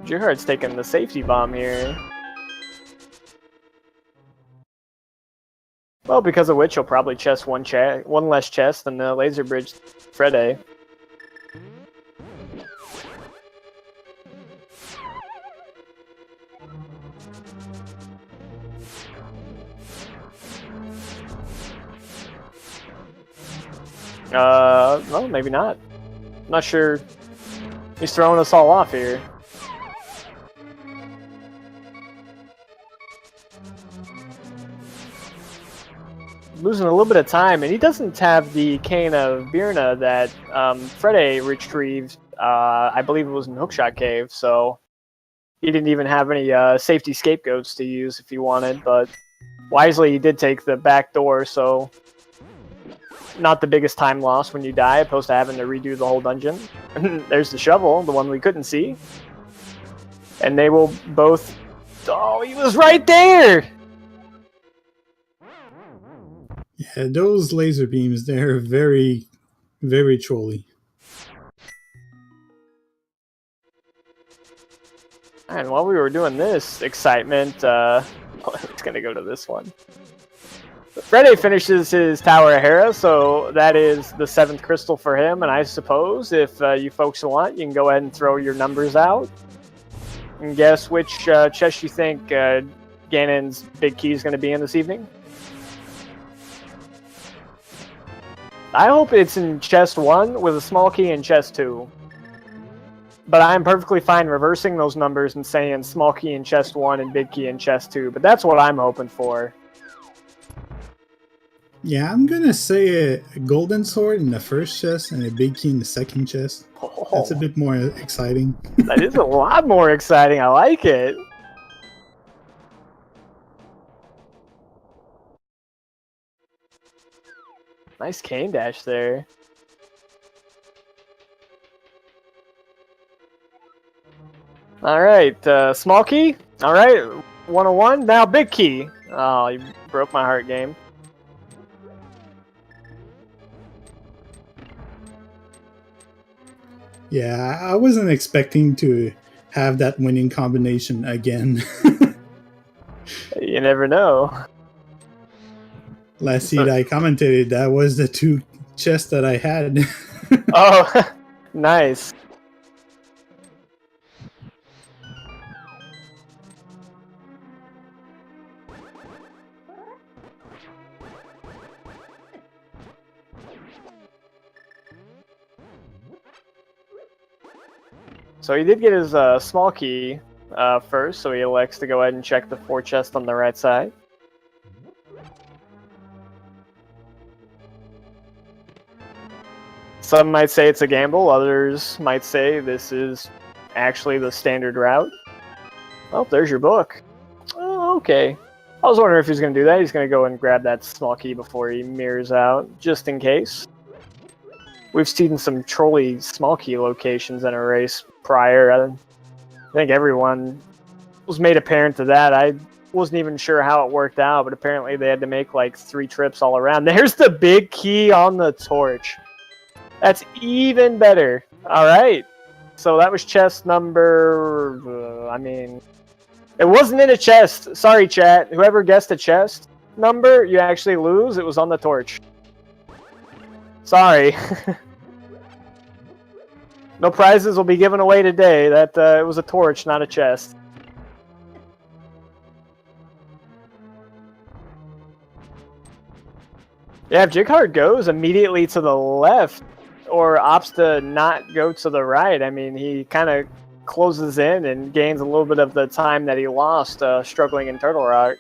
Jighart's taking the safety bomb here. Well, because of which he'll probably chest one less chest than the laser bridge Freddeh. Well, maybe not. I'm not sure. He's throwing us all off here. Losing a little bit of time, and he doesn't have the cane of Birna that Freddeh retrieved. I believe it was in Hookshot Cave, so he didn't even have any safety scapegoats to use if he wanted. But wisely, he did take the back door, so not the biggest time loss when you die, opposed to having to redo the whole dungeon. There's the shovel, the one we couldn't see, and they will both. Oh, he was right there. Yeah, those laser beams, they're very, very trolly. And while we were doing this excitement, it's going to go to this one. Freddeh finishes his Tower of Hera, so that is the 7th crystal for him. And I suppose if you folks want, you can go ahead and throw your numbers out. And guess which chest you think Ganon's big key is going to be in this evening? I hope it's in chest 1 with a small key in chest 2. But I'm perfectly fine reversing those numbers and saying small key in chest 1 and big key in chest 2. But that's what I'm hoping for. Yeah, I'm gonna say a golden sword in the first chest and a big key in the second chest. Oh, that's a bit more exciting. That is a lot more exciting. I like it. Nice cane dash there. Alright, small key. Alright, 101. Now big key. Oh, you broke my heart, game. Yeah, I wasn't expecting to have that winning combination again. You never know. Last seed I commentated, that was the 2 chests that I had. Oh, nice. So he did get his small key first, so he elects to go ahead and check the 4 chests on the right side. Some might say it's a gamble, others might say this is actually the standard route. Oh, there's your book. Oh, okay. I was wondering if he's going to do that. He's going to go and grab that small key before he mirrors out, just in case. We've seen some trolley small key locations in a race prior. I think everyone was made apparent to that. I wasn't even sure how it worked out, but apparently they had to make like 3 trips all around. There's the big key on the torch. That's even better. All right. So that was chest number... it wasn't in a chest. Sorry, chat. Whoever guessed a chest number, you actually lose. It was on the torch. Sorry. No prizes will be given away today. That it was a torch, not a chest. Yeah, if Jighart goes immediately to the left, or opts to not go to the right, I mean, he kind of closes in and gains a little bit of the time that he lost struggling in Turtle Rock.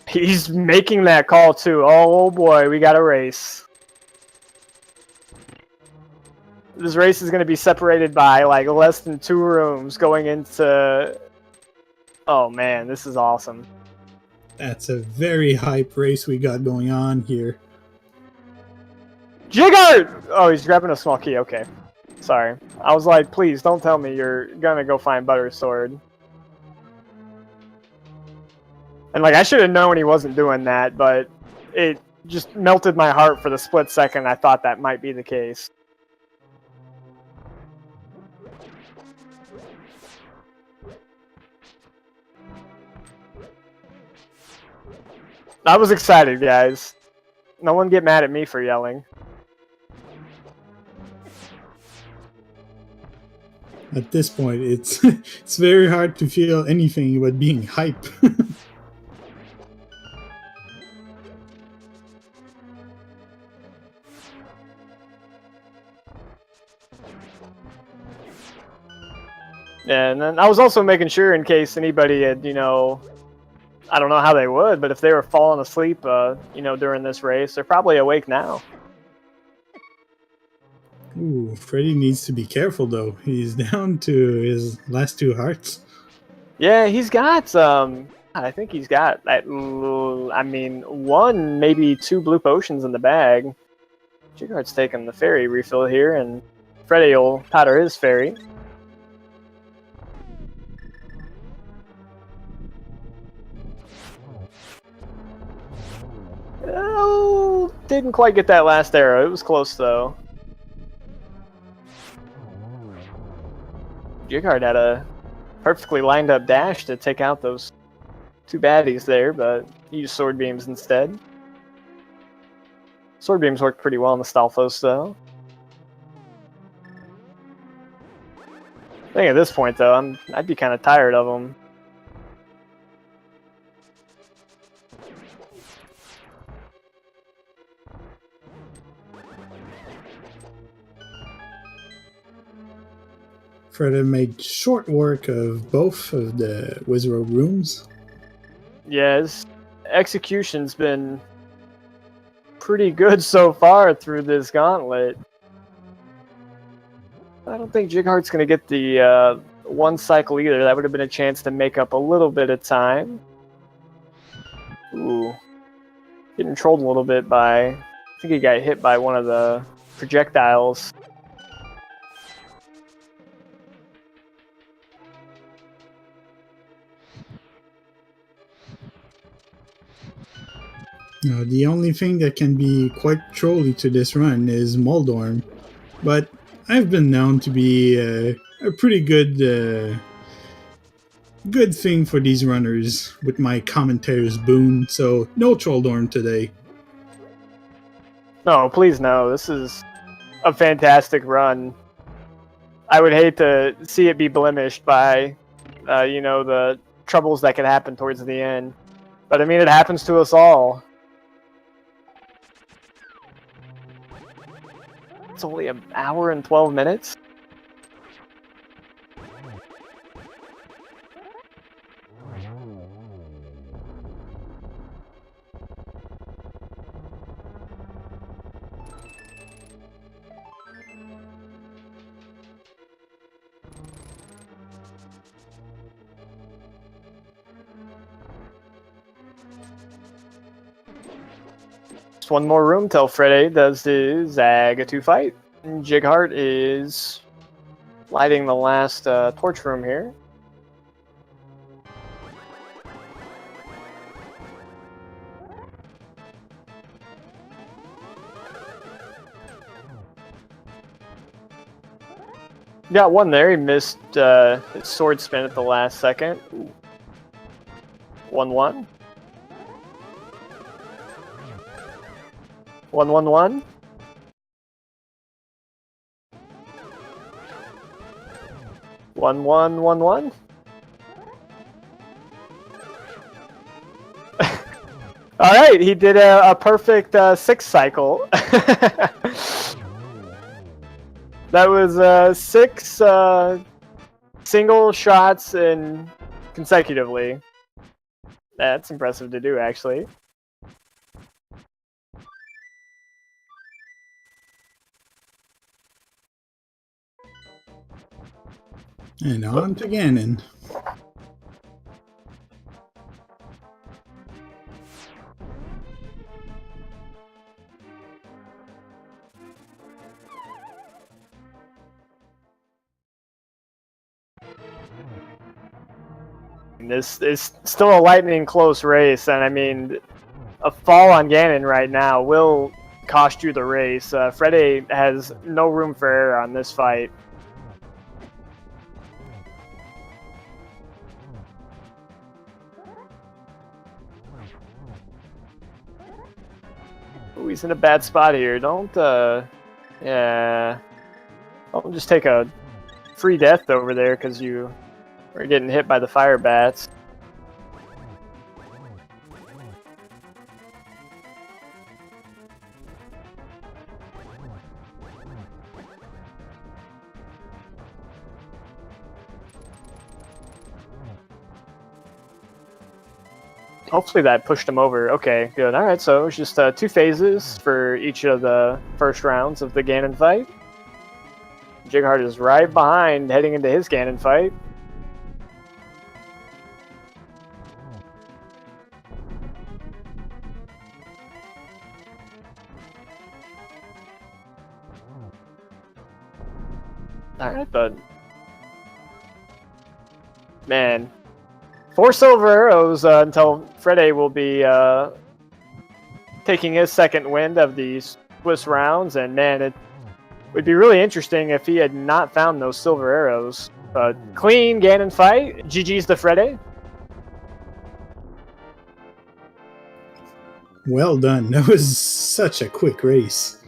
He's making that call too. Oh boy, we got a race. This race is going to be separated by like less than 2 rooms going into... Oh man, this is awesome. That's a very hype race we got going on here. Jighart! Oh, he's grabbing a small key. Okay. Sorry. I was like, please don't tell me you're going to go find Butter's sword. And like, I should have known he wasn't doing that, but it just melted my heart for the split second. I thought that might be the case. I was excited, guys. No one get mad at me for yelling. At this point, it's it's very hard to feel anything but being hype. And then I was also making sure in case anybody had, you know, I don't know how they would, but if they were falling asleep, you know, during this race, they're probably awake now. Ooh, Freddie needs to be careful though. He's down to his last 2 hearts. Yeah, he's got, I think he's got, I mean, 1, maybe 2 blue potions in the bag. Jighart's taking the fairy refill here, and Freddie will powder his fairy. Oh, didn't quite get that last arrow. It was close though. Jighart had a perfectly lined up dash to take out those 2 baddies there, but he used sword beams instead. Sword beams worked pretty well in the Stalfos though. I think at this point though, I'd be kind of tired of them. Freddeh made short work of both of the Wizard rooms. Yeah, his execution's been pretty good so far through this gauntlet. I don't think Jighart's going to get the 1 cycle either. That would have been a chance to make up a little bit of time. Ooh. Getting trolled a little bit by... I think he got hit by one of the projectiles. Now, the only thing that can be quite trolly to this run is Moldorm, but I've been known to be a pretty good good thing for these runners with my commentator's boon, so no Trolldorm today. No, please no. This is a fantastic run. I would hate to see it be blemished by, you know, the troubles that could happen towards the end. But I mean, it happens to us all. It's only an hour and 12 minutes. Just 1 more room till Freddeh does his Zaga 2 fight. And Jighart is lighting the last torch room here. Got 1 there. He missed his sword spin at the last second. 1-1. 1-1-1. One, one, one, one. All right, he did a perfect 6 cycle. That was 6 single shots and consecutively. That's impressive to do, actually. And on to Ganon. This is still a lightning close race, and I mean, a fall on Ganon right now will cost you the race. Freddeh has no room for error on this fight. Ooh, he's in a bad spot here. Don't, yeah. Don't just take a free death over there because you are getting hit by the fire bats. hopefully that pushed him over. Okay, good. All right, so it's just 2 phases for each of the first rounds of the Ganon fight. Jighart is right behind, heading into his Ganon fight. Alright, but... Man. 4 silver arrows until Freddeh will be taking his second wind of these Swiss rounds, and man, it would be really interesting if he had not found those silver arrows. But clean Ganon fight. GG's to Freddeh. Well done. That was such a quick race.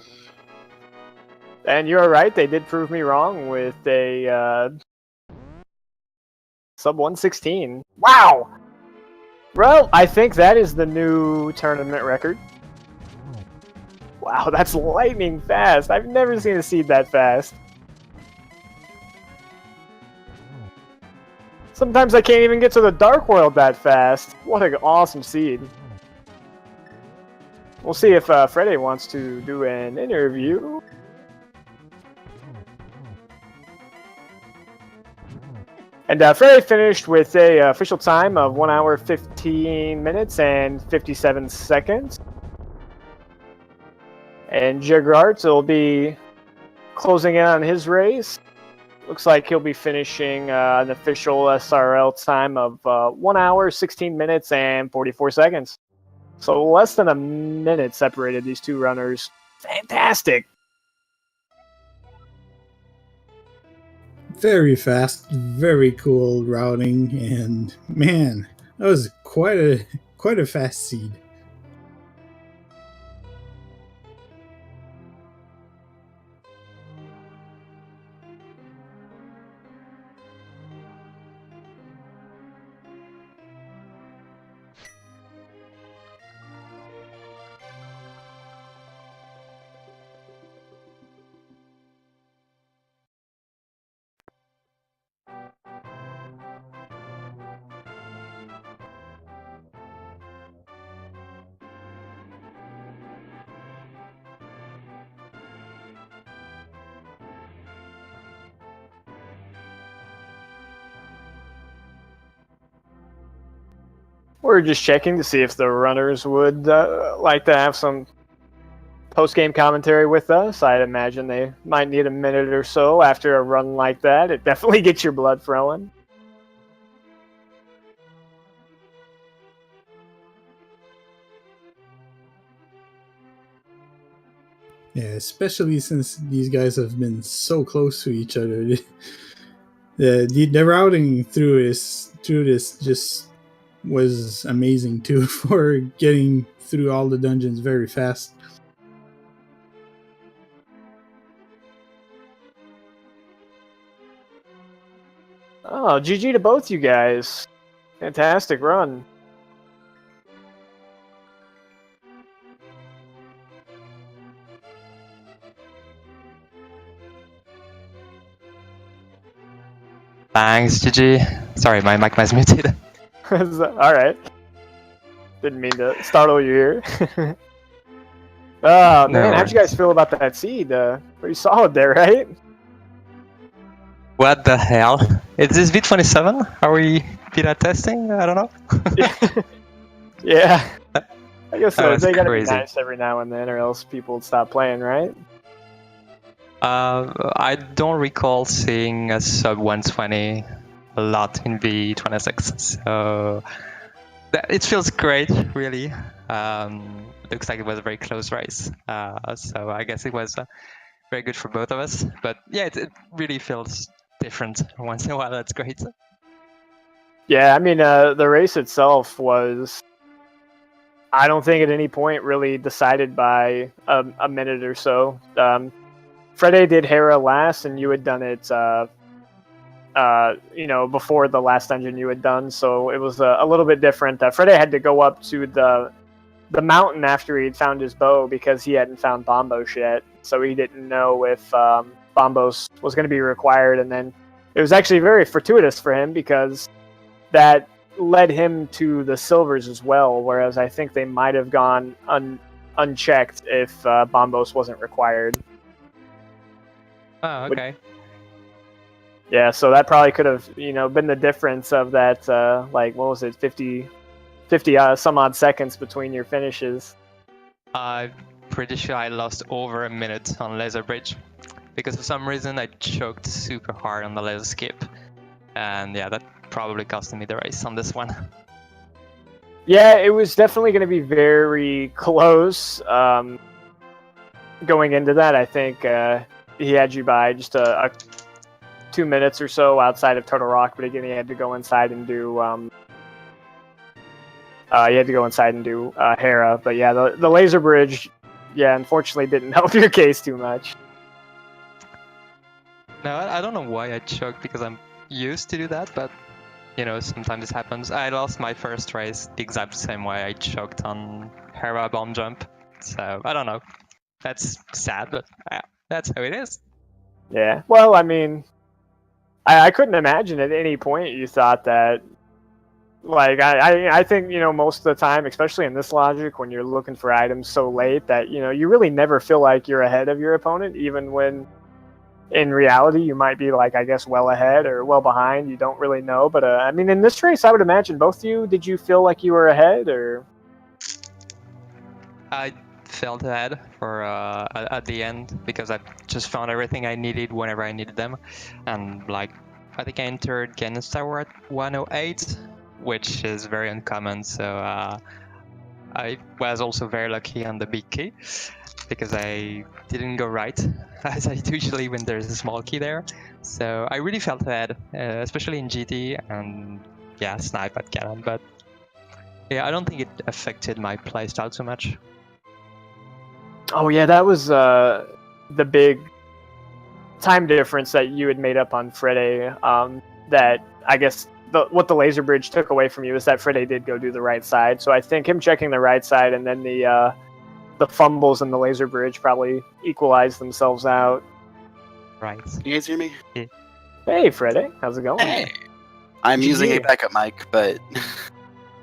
And you're right, they did prove me wrong with a sub 116. Wow! Well, I think that is the new tournament record. Wow, that's lightning fast. I've never seen a seed that fast. Sometimes I can't even get to the Dark World that fast. What an awesome seed. We'll see if Freddeh wants to do an interview. And Freddeh finished with a official time of 1 hour 15 minutes and 57 seconds. And Jighart will be closing in on his race. Looks like he'll be finishing an official SRL time of 1 hour 16 minutes and 44 seconds. So less than a minute separated these two runners. Fantastic! Very fast, very cool routing, and man, that was quite a fast seed. We're just checking to see if the runners would like to have some post-game commentary with us. I'd imagine they might need a minute or so after a run like that. It definitely gets your blood flowing. Yeah, especially since these guys have been so close to each other. The routing through this just was amazing too, for getting through all the dungeons very fast. Oh, GG to both you guys. Fantastic run. Thanks, GG. Sorry, my mic was muted. Alright. Didn't mean to startle you here. Oh, man, how'd you guys feel about that seed? Pretty solid there, right? What the hell? Is this V27? Are we beta testing? I don't know. Yeah. I guess so. They gotta crazy. be nice every now and then, or else people would stop playing, right? I don't recall seeing a sub 120 a lot in V26, so it feels great, really. Looks like it was a very close race, so I guess it was very good for both of us. But yeah, it really feels different once in a while. That's great. Yeah, I mean, the race itself was, I don't think at any point really decided by a minute or so. Freddeh did Hera last, and you had done it, before the last dungeon you had done, so it was a little bit different. Freddeh had to go up to the mountain after he'd found his bow because he hadn't found Bombos yet, so he didn't know if Bombos was going to be required, and then it was actually very fortuitous for him because that led him to the silvers as well, whereas I think they might have gone unchecked if Bombos wasn't required. Oh, okay. Yeah, so that probably could have, been the difference of that, what was it, 50 some odd seconds between your finishes. I'm pretty sure I lost over a minute on laser bridge because for some reason I choked super hard on the laser skip, and yeah, that probably cost me the race on this one. Yeah, it was definitely going to be very close. Going into that, I think he had you by just a 2 minutes or so outside of Total Rock, but again, he had to go inside and do Hera. But yeah, the laser bridge, unfortunately didn't help your case too much. No, I don't know why I choked, because I'm used to do that, but sometimes it happens. I lost my first race the exact same way. I choked on Hera bomb jump, so I don't know. That's sad, but that's how it is. Yeah, well, I mean, I couldn't imagine at any point you thought that. Like, I think, most of the time, especially in this logic, when you're looking for items so late that, you really never feel like you're ahead of your opponent, even when in reality you might be, like, I guess, well ahead or well behind. You don't really know. But, I mean, in this race, I would imagine both of you, did you feel like you were ahead, or? I felt ahead for at the end, because I just found everything I needed whenever I needed them. And, like, I think I entered Ganon's Tower at 108. Which is very uncommon, so I was also very lucky on the big key, because I didn't go right, as I do usually when there's a small key there. So I really felt ahead, especially in GT, and yeah, snipe at Ganon, but yeah, I don't think it affected my playstyle too much. Oh yeah, that was the big time difference that you had made up on Freddeh, that I guess what the laser bridge took away from you is that Freddeh did go do the right side. So I think him checking the right side and then the fumbles in the laser bridge probably equalized themselves out. Right. You guys hear me? Yeah. Hey, Freddeh, how's it going? Hey. I'm using a backup mic, but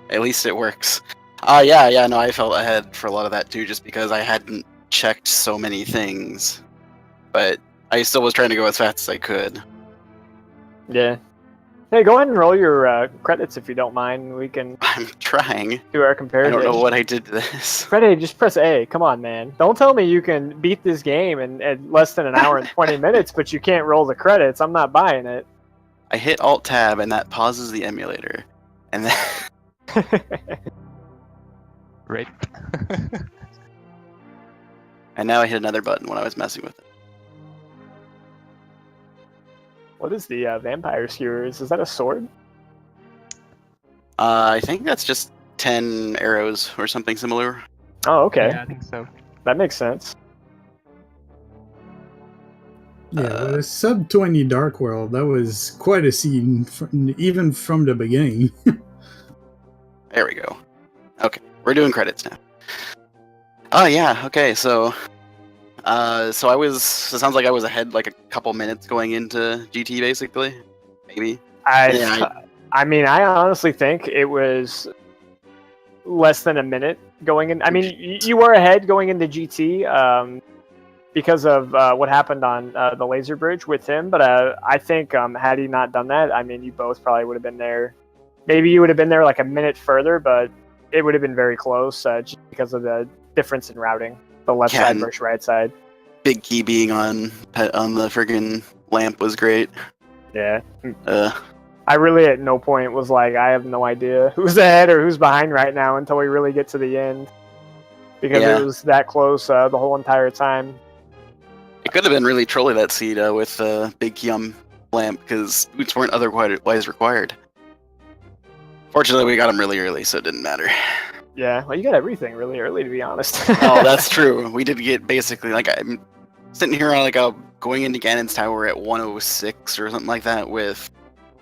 at least it works. No, I felt ahead for a lot of that too, just because I hadn't checked so many things. But I still was trying to go as fast as I could. Yeah. Hey, go ahead and roll your credits if you don't mind. We can I'm trying. do our I comparison. don't know what I did to this. Freddeh, just press A. Come on, man. Don't tell me you can beat this game in less than an hour and 20 minutes, but you can't roll the credits. I'm not buying it. I hit Alt-Tab, and that pauses the emulator. And then... Rape. And now I hit another button when I was messing with it. What is the vampire skewers? Is that a sword? I think that's just 10 arrows or something similar. Oh, okay. Yeah, I think so. That makes sense. Yeah, with a sub 20 Dark World, that was quite a scene, even from the beginning. There we go. Okay, we're doing credits now. Oh yeah, okay, so it sounds like I was ahead like a couple minutes going into GT, basically. Maybe. I mean, I honestly think it was less than a minute going in. I mean, you were ahead going into GT because of what happened on the laser bridge with him. But I think had he not done that, I mean, you both probably would have been there. Maybe you would have been there like a minute further, but it would have been very close just because of the difference in routing. The left side versus right side. Big key being on the friggin' lamp was great. Yeah. I really at no point was like, I have no idea who's ahead or who's behind right now until we really get to the end. Because it was that close the whole entire time. It could have been really trolly that seed with big key on lamp, because boots weren't otherwise required. Fortunately, we got them really early, so it didn't matter. Yeah, well, you got everything really early, to be honest. Oh, that's true. We did get basically, like, I'm sitting here on, like, going into Ganon's Tower at 106 or something like that with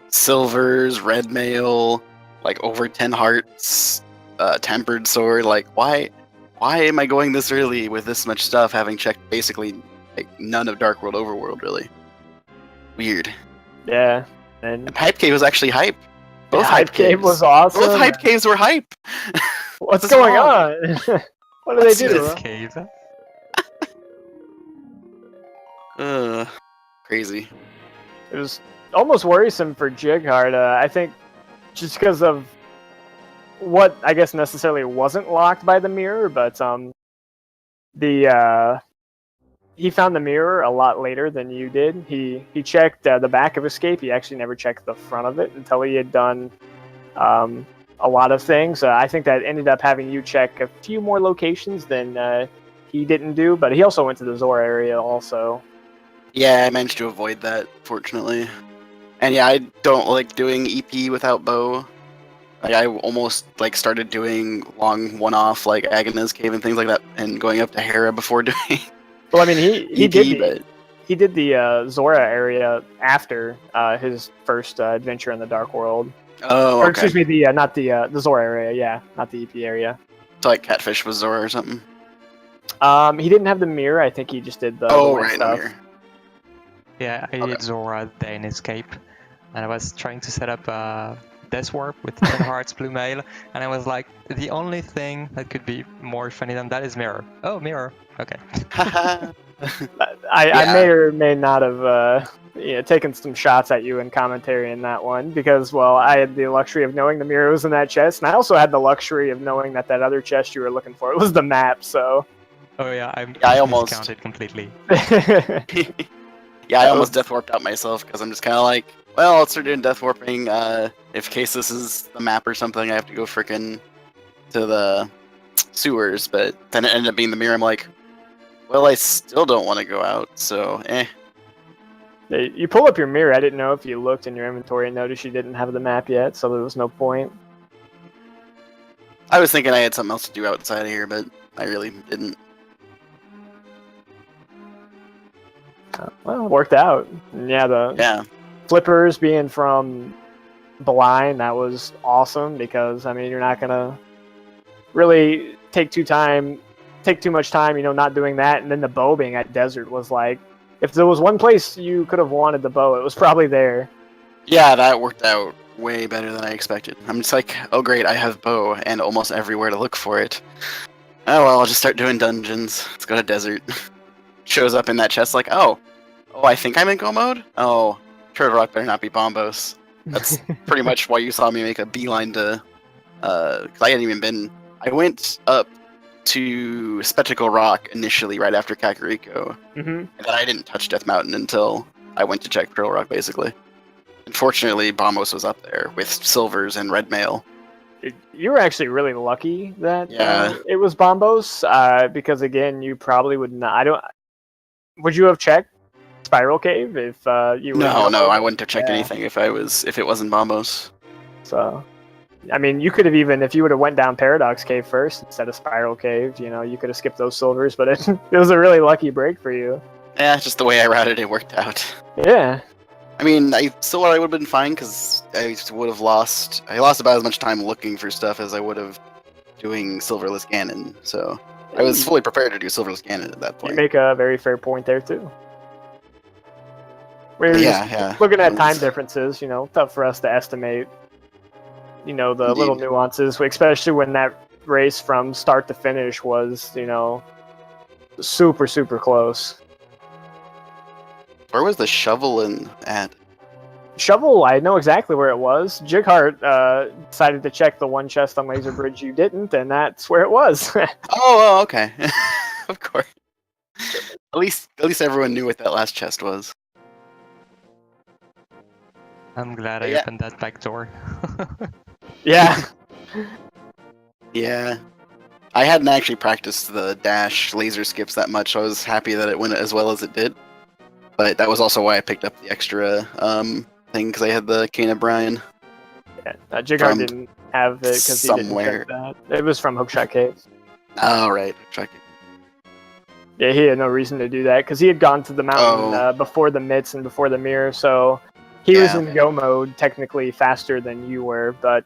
silvers, red mail, like, over 10 hearts, tempered sword. Like, why am I going this early with this much stuff, having checked basically, like, none of Dark World Overworld, really? Weird. Yeah. And Hype K was actually hype. Both Hype hype Cave caves. was awesome. Both hype caves were hype. What's What's going wrong? on? What do What's they do? This cave. Crazy. It was almost worrisome for Jighart. I think just because of what I guess necessarily wasn't locked by the mirror, but he found the mirror a lot later than you did. He checked the back of Escape. He actually never checked the front of it until he had done a lot of things. I think that ended up having you check a few more locations than he didn't do, but he also went to the Zora area also. Yeah, I managed to avoid that, fortunately. And yeah, I don't like doing EP without bow. Like I almost like started doing long one-off like Agnes Cave and things like that, and going up to Hera before doing. Well, I mean, he EP, did he did the Zora area after his first adventure in the Dark World. Oh, Or okay. excuse me, not the Zora area, yeah, not the EP area. So like Catfish was Zora or something. He didn't have the mirror. I think he just did the white Right, stuff. no mirror. Yeah, I Okay. did Zora day in Escape, and I was trying to set up Death Warp with 10 hearts blue mail, and I was like, the only thing that could be more funny than that is mirror. Oh, mirror. Okay. I Yeah. may or may not have taken some shots at you in commentary in that one because, well, I had the luxury of knowing the mirror was in that chest, and I also had the luxury of knowing that other chest you were looking for, it was the map, so... Oh yeah, I almost- miscounted completely. Yeah, I almost death warped out myself because I'm just kind of like, well, I'll start doing death warping. If case this is the map or something, I have to go frickin' to the sewers. But then it ended up being the mirror. I'm like, well, I still don't want to go out, so You pull up your mirror. I didn't know if you looked in your inventory and noticed you didn't have the map yet, so there was no point. I was thinking I had something else to do outside of here, but I really didn't. Well, it worked out. And yeah, the Yeah. flippers being from blind, that was awesome because, I mean, you're not going to really take too much time, not doing that. And then the bow being at desert was like, if there was one place you could have wanted the bow, it was probably there. Yeah, that worked out way better than I expected. I'm just like, oh great, I have bow and almost everywhere to look for it. Oh well, I'll just start doing dungeons. Let's go to desert. Shows up in that chest like, oh, I think I'm in go mode? Oh, Turtle Rock better not be Bombos. That's pretty much why you saw me make a beeline to, because I hadn't even been, I went up to Spectacle Rock initially right after Kakariko, and then I didn't touch Death Mountain until I went to check Turtle Rock basically. Unfortunately, Bombos was up there with silvers and red mail. You were actually really lucky that Yeah. it was Bombos, because again, you probably would not. Would you have checked Spiral Cave if you were? No, I wouldn't have checked Yeah. anything if it wasn't Bombos. So, I mean, you could have even, if you would have went down Paradox Cave first instead of Spiral Cave, you could have skipped those silvers. But it was a really lucky break for you. Yeah, just the way I routed it worked out. Yeah. I mean, I would have been fine because I would have lost. I lost about as much time looking for stuff as I would have doing Silverless Ganon. So I was fully prepared to do Silverless Ganon at that You point. make a very fair point there too. We're Yeah, just yeah. looking at It time was- differences. Tough for us to estimate. The Indeed. little nuances, especially when that race from start to finish was, super super close. Where was the shovel at? Shovel, I know exactly where it was. Jighart decided to check the one chest on Laser Bridge you didn't, and that's where it was. Oh, okay. Of course. At least everyone knew what that last chest was. I'm glad I Yeah. opened that back door. Yeah. Yeah. I hadn't actually practiced the dash laser skips that much, so I was happy that it went as well as it did. But that was also why I picked up the extra thing, because I had the Cane of Brian. Yeah, Jighart From didn't have it because he didn't somewhere. check that. It was from Hookshot Cave. Oh, right. Yeah, he had no reason to do that because he had gone to the mountain Oh. before the mitts and before the mirror, so he was Yeah. in go mode technically faster than you were. But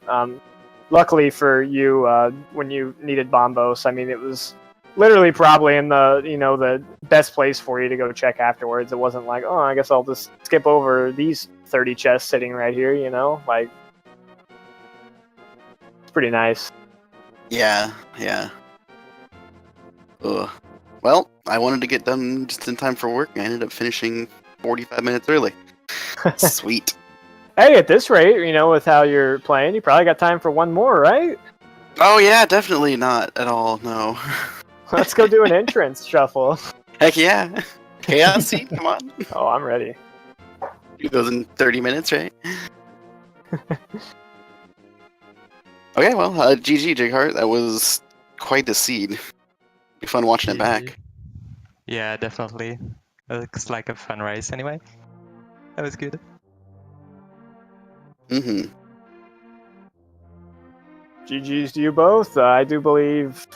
luckily for you, when you needed Bombos, I mean, it was literally probably in the best place for you to go check afterwards. It wasn't like, oh, I guess I'll just skip over these 30 chests sitting right here, like. pretty nice. Yeah. Ugh. Well, I wanted to get done just in time for work, and I ended up finishing 45 minutes early. Sweet. Hey, at this rate, you know, with how you're playing, you probably got time for one more, right? Oh yeah, definitely not at all. No. Let's go do an entrance shuffle. Heck yeah. Chaos Seed, come on. Oh, I'm ready. Do those in 30 minutes, right? Okay, well, GG, Jighart. That was quite the seed. Be fun watching it back. Yeah, definitely. It looks like a fun race anyway. That was good. Mm-hmm. GG's to you both. I do believe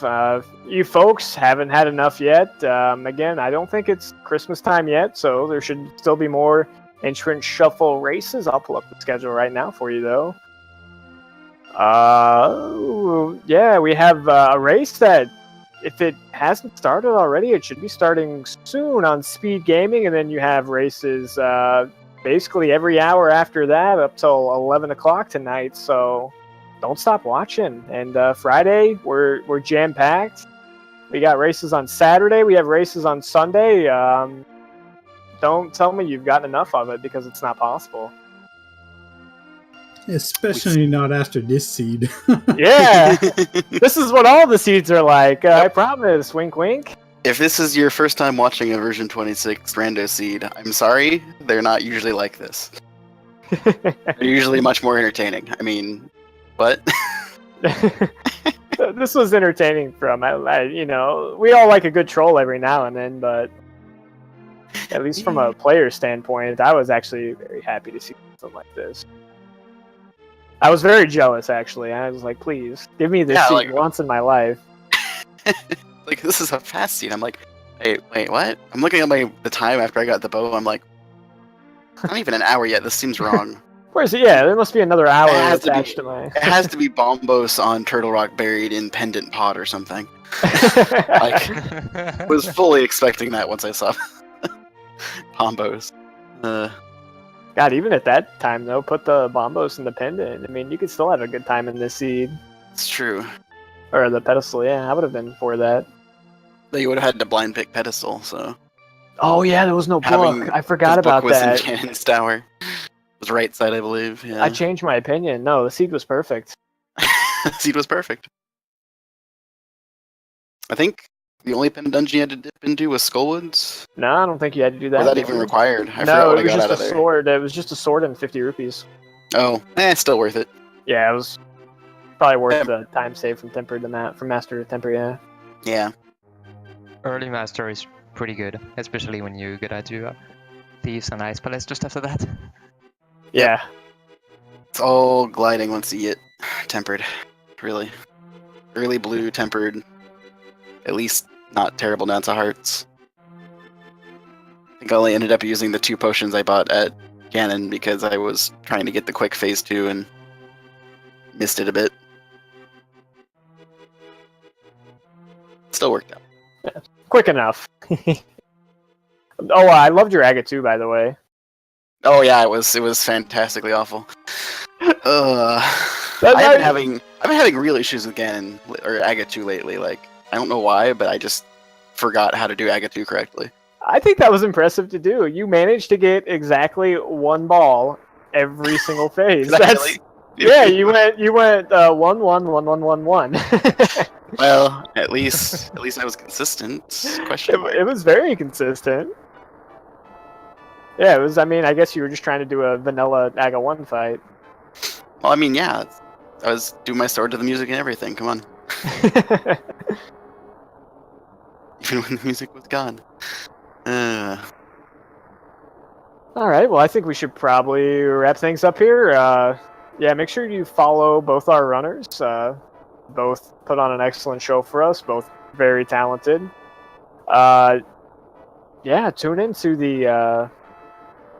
you folks haven't had enough yet. Again, I don't think it's Christmas time yet, so there should still be more entrance shuffle races. I'll pull up the schedule right now for you, though. Yeah, we have a race that, if it hasn't started already, it should be starting soon on Speed Gaming, and then you have races basically every hour after that up till 11 o'clock tonight, so don't stop watching. And Friday, we're jam-packed. We got races on Saturday, we have races on Sunday. Don't tell me you've gotten enough of it, because it's not possible. Especially not after this seed. Yeah! This is what all the seeds are like, I promise, wink wink. If this is your first time watching a version 26 rando seed, I'm sorry, they're not usually like this. They're usually much more entertaining. I mean, but This was entertaining from, you know, we all like a good troll every now and then, but at least from a player standpoint, I was actually very happy to see something like this. I was very jealous, actually. I was like, please, give me this seed like, once in my life. like, this is a fast seed. I'm like, wait, what? I'm looking at the time after I got the bow. I'm like, not even an hour yet. This seems wrong. Where's it? Yeah, there must be another hour attached to my... It has to be Bombos on Turtle Rock buried in Pendant Pod or something. Like, was fully expecting that once I saw Bombos. God, even at that time, though, put the Bombos in the pendant. I mean, you could still have a good time in this seed. It's true. Or the pedestal, yeah, I would have been for that. But you would have had to blind pick pedestal, so... Oh, yeah, there was no book. I forgot about that. The book was in Cannon's Tower. It was right side, I believe. Yeah. I changed my opinion. No, the seed was perfect. The seed was perfect. I think the only pen dungeon you had to dip into was Skullwoods. No, I don't think you had to do that. Was that even required? I forgot no, what it was I got just out a of there. sword. It was just a sword and 50 rupees. Oh, still worth it. Yeah, it was probably worth the time save from Tempered from Master to Temper, yeah. Yeah. Early Master is pretty good, especially when you get to Thieves and Ice Palace just after that. Yeah. It's all gliding once you get Tempered, really. Early blue, Tempered, at least not terrible down to hearts. I think I only ended up using the 2 potions I bought at Ganon because I was trying to get the quick phase 2 and missed it a bit. Still worked out. Yeah, quick enough. Oh, I loved your Aga too, by the way. Oh yeah, it was fantastically awful. I've been having real issues with Ganon or Aga 2 lately. Like, I don't know why, but I just forgot how to do Aga 2 correctly. I think that was impressive to do. You managed to get exactly 1 ball every single phase. That's yeah. You went 1 1 1 1 1 1. Well, at least I was consistent. It was very consistent. Yeah, it was. I mean, I guess you were just trying to do a vanilla Aga 1 fight. Well, I mean, yeah. I was doing my sword to the music and everything. Come on. Even when the music was gone. All right. Well, I think we should probably wrap things up here. Yeah, make sure you follow both our runners. Both put on an excellent show for us. Both very talented. Yeah, tune in to the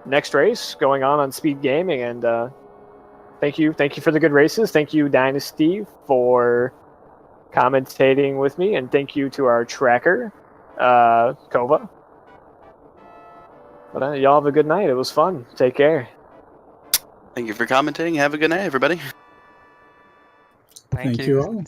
next race going on Speed Gaming, and thank you for the good races. Thank you, Dynasty, for commentating with me, and thank you to our tracker, Kova. But y'all have a good night. It was fun. Take care. Thank you for commentating. Have a good night, everybody. Thank you all.